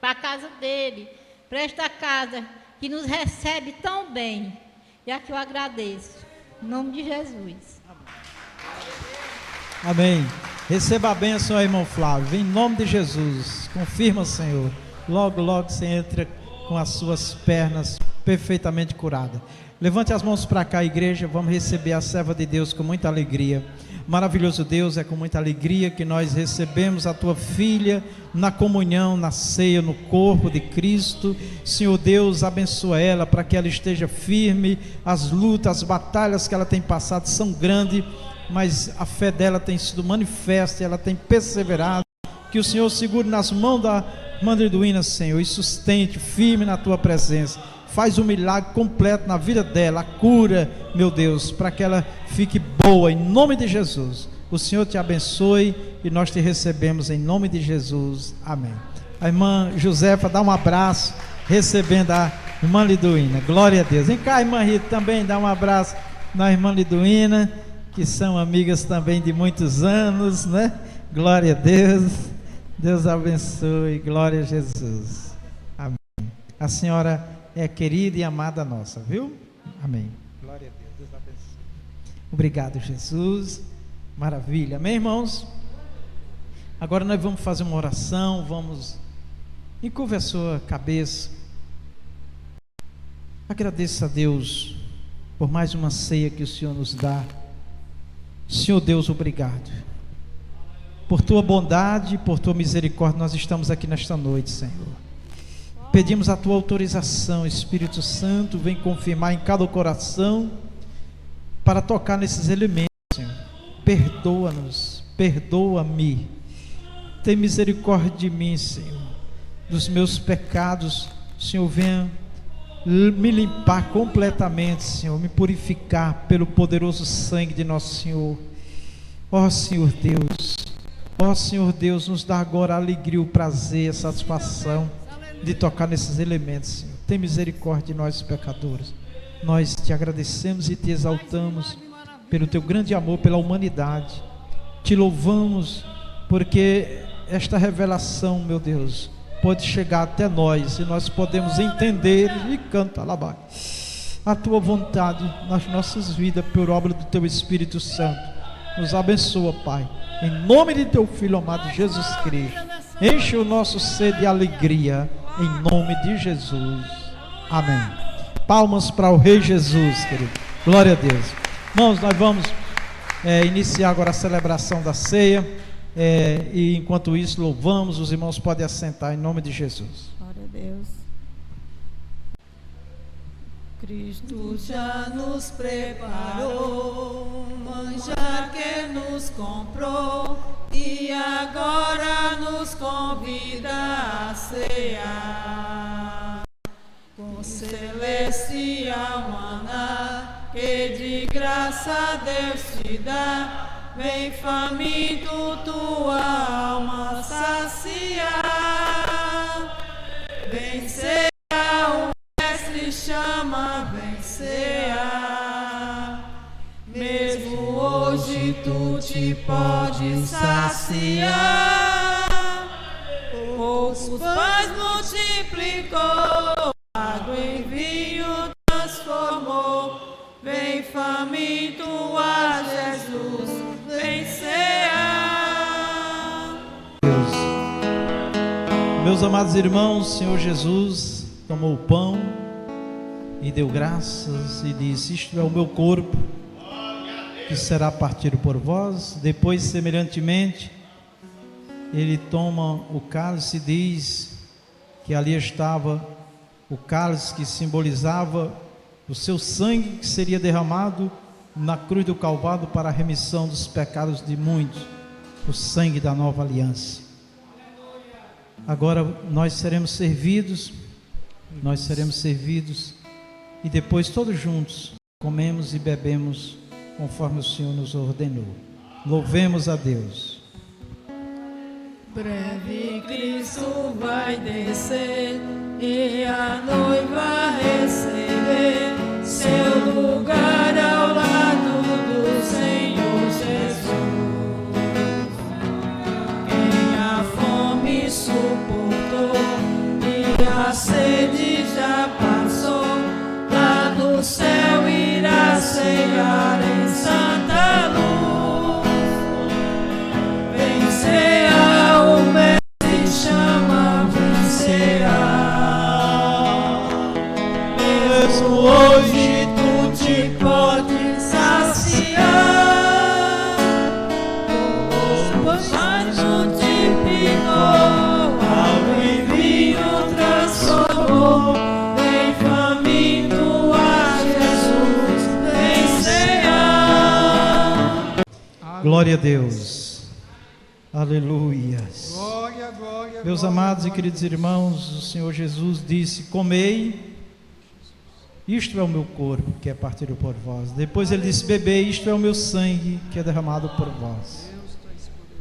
para a casa dEle, para esta casa que nos recebe tão bem. E aqui eu agradeço, em nome de Jesus. Amém. Receba a bênção, irmão Flávio, em nome de Jesus. Confirma, Senhor. Logo, logo você entra com as suas pernas perfeitamente curadas. Levante as mãos para cá, igreja. Vamos receber a serva de Deus com muita alegria. Maravilhoso Deus, é com muita alegria que nós recebemos a tua filha na comunhão, na ceia, no corpo de Cristo. Senhor Deus, abençoa ela para que ela esteja firme. As lutas, as batalhas que ela tem passado são grandes, mas a fé dela tem sido manifesta, ela tem perseverado. Que o Senhor segure nas mãos da irmã Liduína, Senhor, e sustente firme na tua presença. Faz um milagre completo na vida dela, a cura, meu Deus, para que ela fique boa, em nome de Jesus. O Senhor te abençoe e nós te recebemos em nome de Jesus. Amém. A irmã Josefa dá um abraço, recebendo a irmã Liduína. Glória a Deus. Vem cá, irmã Rita, também dá um abraço na irmã Liduína, que são amigas também de muitos anos, né? Glória a Deus. Deus abençoe. Glória a Jesus. Amém. A senhora é querida e amada nossa, viu? Amém. Glória a Deus. Deus abençoe. Obrigado, Jesus. Maravilha. Amém, irmãos? Agora nós vamos fazer uma oração. Vamos encurvar a sua cabeça. Agradeça a Deus por mais uma ceia que o Senhor nos dá. Senhor Deus, obrigado. por tua bondade, por tua misericórdia, nós estamos aqui nesta noite, Senhor. Pedimos a tua autorização, Espírito Santo, vem confirmar em cada coração, para tocar nesses elementos, Senhor. Perdoa-nos, perdoa-me, tem misericórdia de mim, Senhor, dos meus pecados. Senhor, venha me limpar completamente, Senhor, me purificar pelo poderoso sangue de nosso Senhor. Ó Senhor Deus, nos dá agora a alegria, o prazer, a satisfação de tocar nesses elementos, Senhor. Tem misericórdia de nós, pecadores. Nós te agradecemos e te exaltamos pelo teu grande amor pela humanidade. Te louvamos porque esta revelação, meu Deus, pode chegar até nós e nós podemos entender e cantar lá a tua vontade nas nossas vidas por obra do teu Espírito Santo. Nos abençoa, Pai, em nome de teu Filho amado Jesus Cristo. Enche o nosso ser de alegria, em nome de Jesus. Amém. Palmas para o Rei Jesus, querido. Glória a Deus. Irmãos, nós vamos iniciar agora a celebração da ceia, e enquanto isso louvamos. Os irmãos podem assentar em nome de Jesus. Glória a Deus. Cristo já nos preparou, manjar que nos comprou, e agora nos convida a cear. Com celestial maná, que de graça Deus te dá, vem faminto tua alma saciar. Vem cear, o Mestre chama, vem cear. Mesmo hoje tu te podes saciar. Poucos pães multiplicou, água em vinho transformou. Vem faminto a Jesus, vem cear. Meus amados irmãos, o Senhor Jesus tomou o pão e deu graças e disse: isto é o meu corpo, que será partido por vós. Depois, semelhantemente, ele toma o cálice e diz que ali estava o cálice que simbolizava o seu sangue que seria derramado na cruz do Calvário para a remissão dos pecados de muitos, o sangue da nova aliança. Agora nós seremos servidos, e depois todos juntos comemos e bebemos conforme o Senhor nos ordenou. Louvemos a Deus. Breve Cristo vai descer e a noiva receber seu lugar ao lado do Senhor Jesus. Quem a fome suportou e a sede já passou, lá do céu irá cegar em santa luz. Vencerá, o Mestre chama, vencerá. Mesmo hoje tu te podes saciar. Os pães multiplicou, água em vinho transformou. Vem faminto a Jesus, vem cear. Glória a Deus. Aleluias. Glória, glória. Meus glória, amados e glória. queridos irmãos, o Senhor Jesus disse: comei, isto é o meu corpo que é partido por vós. Depois ele disse: bebei, isto é o meu sangue que é derramado por vós.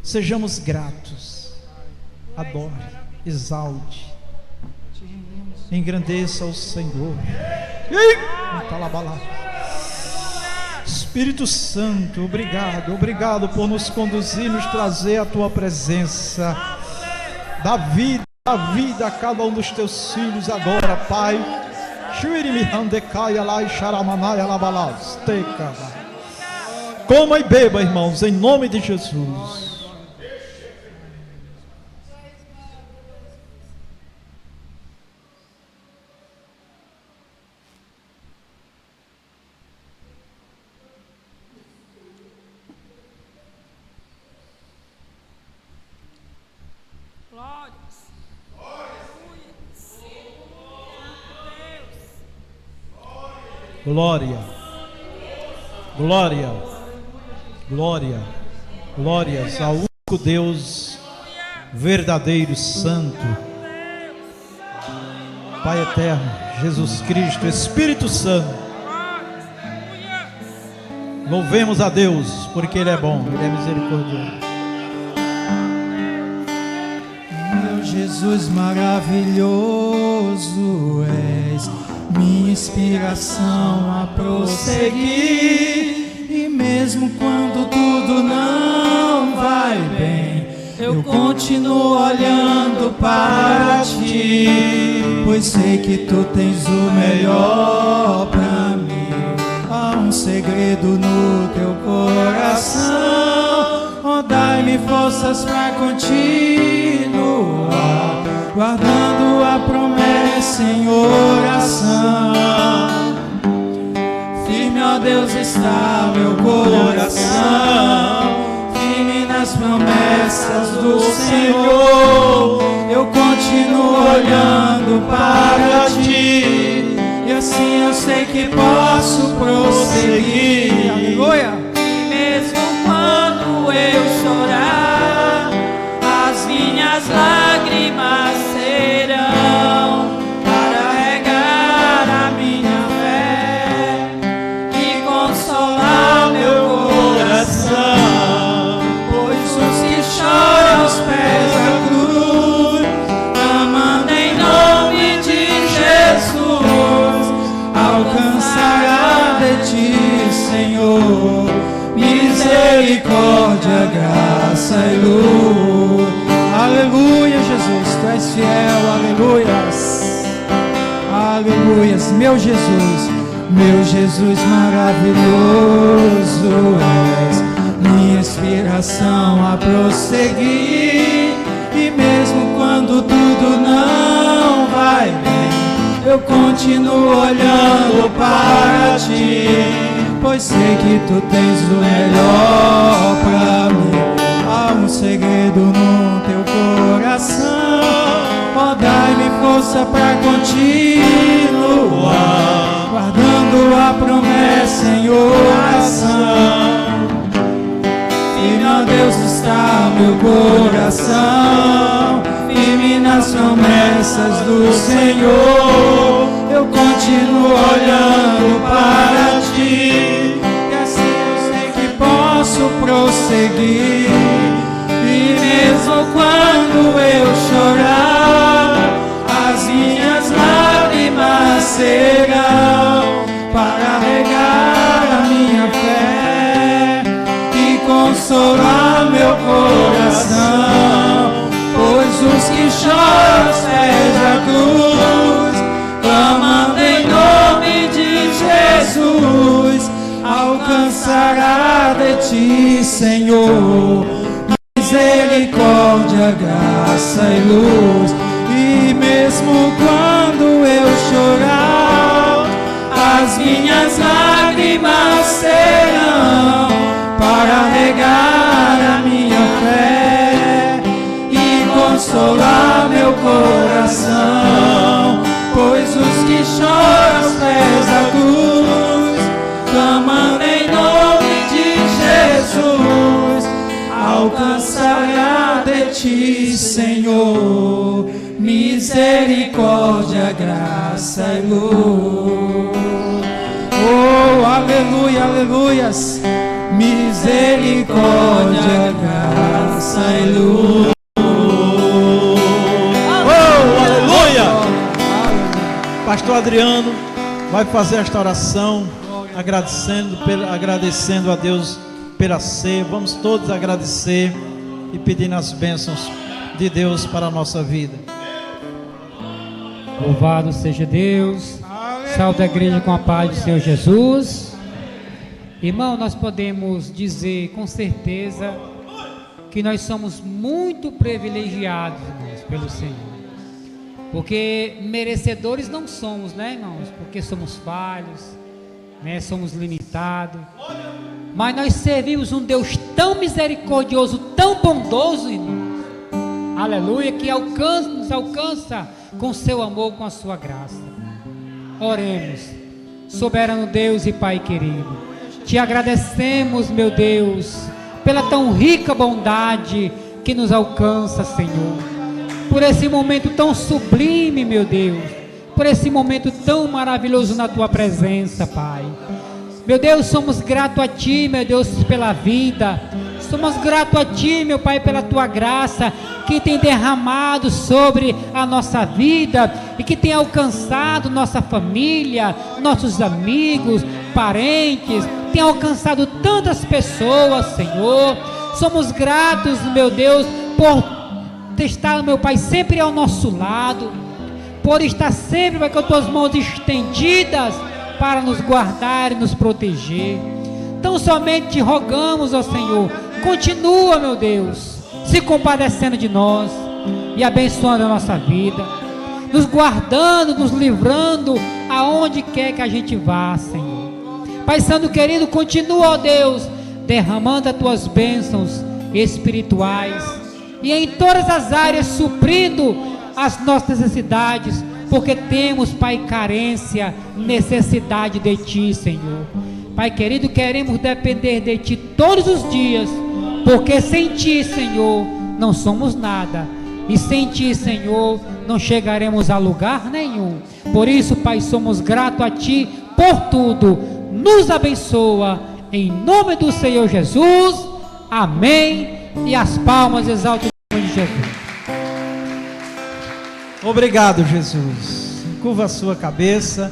Sejamos gratos, adore, exalte, engrandeça o Senhor. Espírito Santo, obrigado por nos conduzir, nos trazer a tua presença. Dá vida a cada um dos teus filhos agora, Pai. Coma e beba, irmãos, em nome de Jesus. Glória, glória, glória, glórias ao único Deus verdadeiro, santo, Pai eterno, Jesus Cristo, Espírito Santo. Louvemos a Deus, porque Ele é bom, Ele é misericordioso. Meu Jesus maravilhoso és, minha inspiração a prosseguir. E mesmo quando tudo não vai bem, eu continuo olhando para ti, pois sei que tu tens o melhor pra mim. Há um segredo no teu coração, oh, dai-me forças pra continuar, guardando a promessa em oração. Firme, ó Deus, está meu coração, firme nas promessas do Senhor. Eu continuo olhando para ti, e assim eu sei que posso prosseguir. Aleluia! E mesmo quando eu chorar, as minhas lágrimas serão para regar a minha fé e consolar meu coração. Pois os que choram aos pés da cruz, clamando em nome de Jesus, alcançará de ti, Senhor, misericórdia, graça e luz. Aleluia, Jesus, tu és fiel, aleluias, aleluias. Meu Jesus maravilhoso és, minha inspiração a prosseguir. E mesmo quando tudo não vai bem, eu continuo olhando para ti, pois sei que tu tens o melhor pra mim. Há um segredo no teu coração, oh, dai-me força pra continuar, guardando a promessa em oração. Firme, ó Deus, está meu coração, firme nas promessas do Senhor. Eu continuo olhando para ti, e assim eu sei que posso prosseguir. E mesmo quando eu chorar, as minhas lágrimas serão para regar a minha fé e consolar meu coração. Pois os que choram aos pés da cruz, clamando em nome de Jesus, alcançará de ti, Senhor, misericórdia, graça e luz. E mesmo quando eu chorar, as minhas lágrimas serão para regar a minha fé e consolar meu coração. Pois os que choram aos pés da cruz, clamando em nome de Jesus, alcançará de ti, Senhor, misericórdia, graça e luz. Oh, aleluia, aleluias. Misericórdia, graça e luz. Oh, aleluia! Pastor Adriano vai fazer esta oração agradecendo a Deus pela ceia. Vamos todos agradecer e pedindo as bênçãos de Deus para a nossa vida. Louvado seja Deus. Saúde a igreja com a paz do Senhor Jesus. Irmão, nós podemos dizer com certeza que nós somos muito privilegiados, irmãos, pelo Senhor. Porque merecedores não somos, né, irmãos? Porque somos falhos, né? Somos limitados. Mas nós servimos um Deus tão misericordioso, tão bondoso, irmãos. Aleluia, que nos alcança com seu amor, com a sua graça. Oremos. soberano Deus e Pai querido. Te agradecemos, meu Deus, pela tão rica bondade que nos alcança, Senhor. Por esse momento tão sublime, meu Deus. Por esse momento tão maravilhoso na Tua presença, Pai. Meu Deus, somos gratos a Ti, meu Deus, pela vida. Somos gratos a Ti, meu Pai, pela Tua graça que tem derramado sobre a nossa vida e que tem alcançado nossa família, nossos amigos, parentes, tem alcançado tantas pessoas, Senhor. Somos gratos, meu Deus, por estar, meu Pai, sempre ao nosso lado, por estar sempre, Pai, com as Tuas mãos estendidas para nos guardar e nos proteger. Tão somente te rogamos, ó Senhor, continua, meu Deus, se compadecendo de nós e abençoando a nossa vida, nos guardando, nos livrando aonde quer que a gente vá, Senhor. Pai Santo querido, continua, ó Deus, derramando as Tuas bênçãos espirituais e em todas as áreas suprindo as nossas necessidades, porque temos, Pai, carência, necessidade de Ti, Senhor. Pai querido, queremos depender de Ti todos os dias, porque sem Ti, Senhor, não somos nada, e sem Ti, Senhor, não chegaremos a lugar nenhum. Por isso, Pai, somos gratos a Ti por tudo. Nos abençoa, em nome do Senhor Jesus, amém, e as palmas exaltam o nome de Jesus. Obrigado, Jesus. Curva a sua cabeça.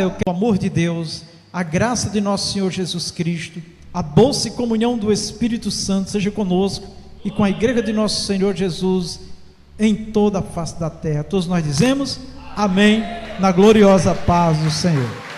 Eu quero o amor de Deus, a graça de nosso Senhor Jesus Cristo, a doce comunhão do Espírito Santo seja conosco e com a igreja de nosso Senhor Jesus em toda a face da terra. Todos nós dizemos amém, na gloriosa paz do Senhor.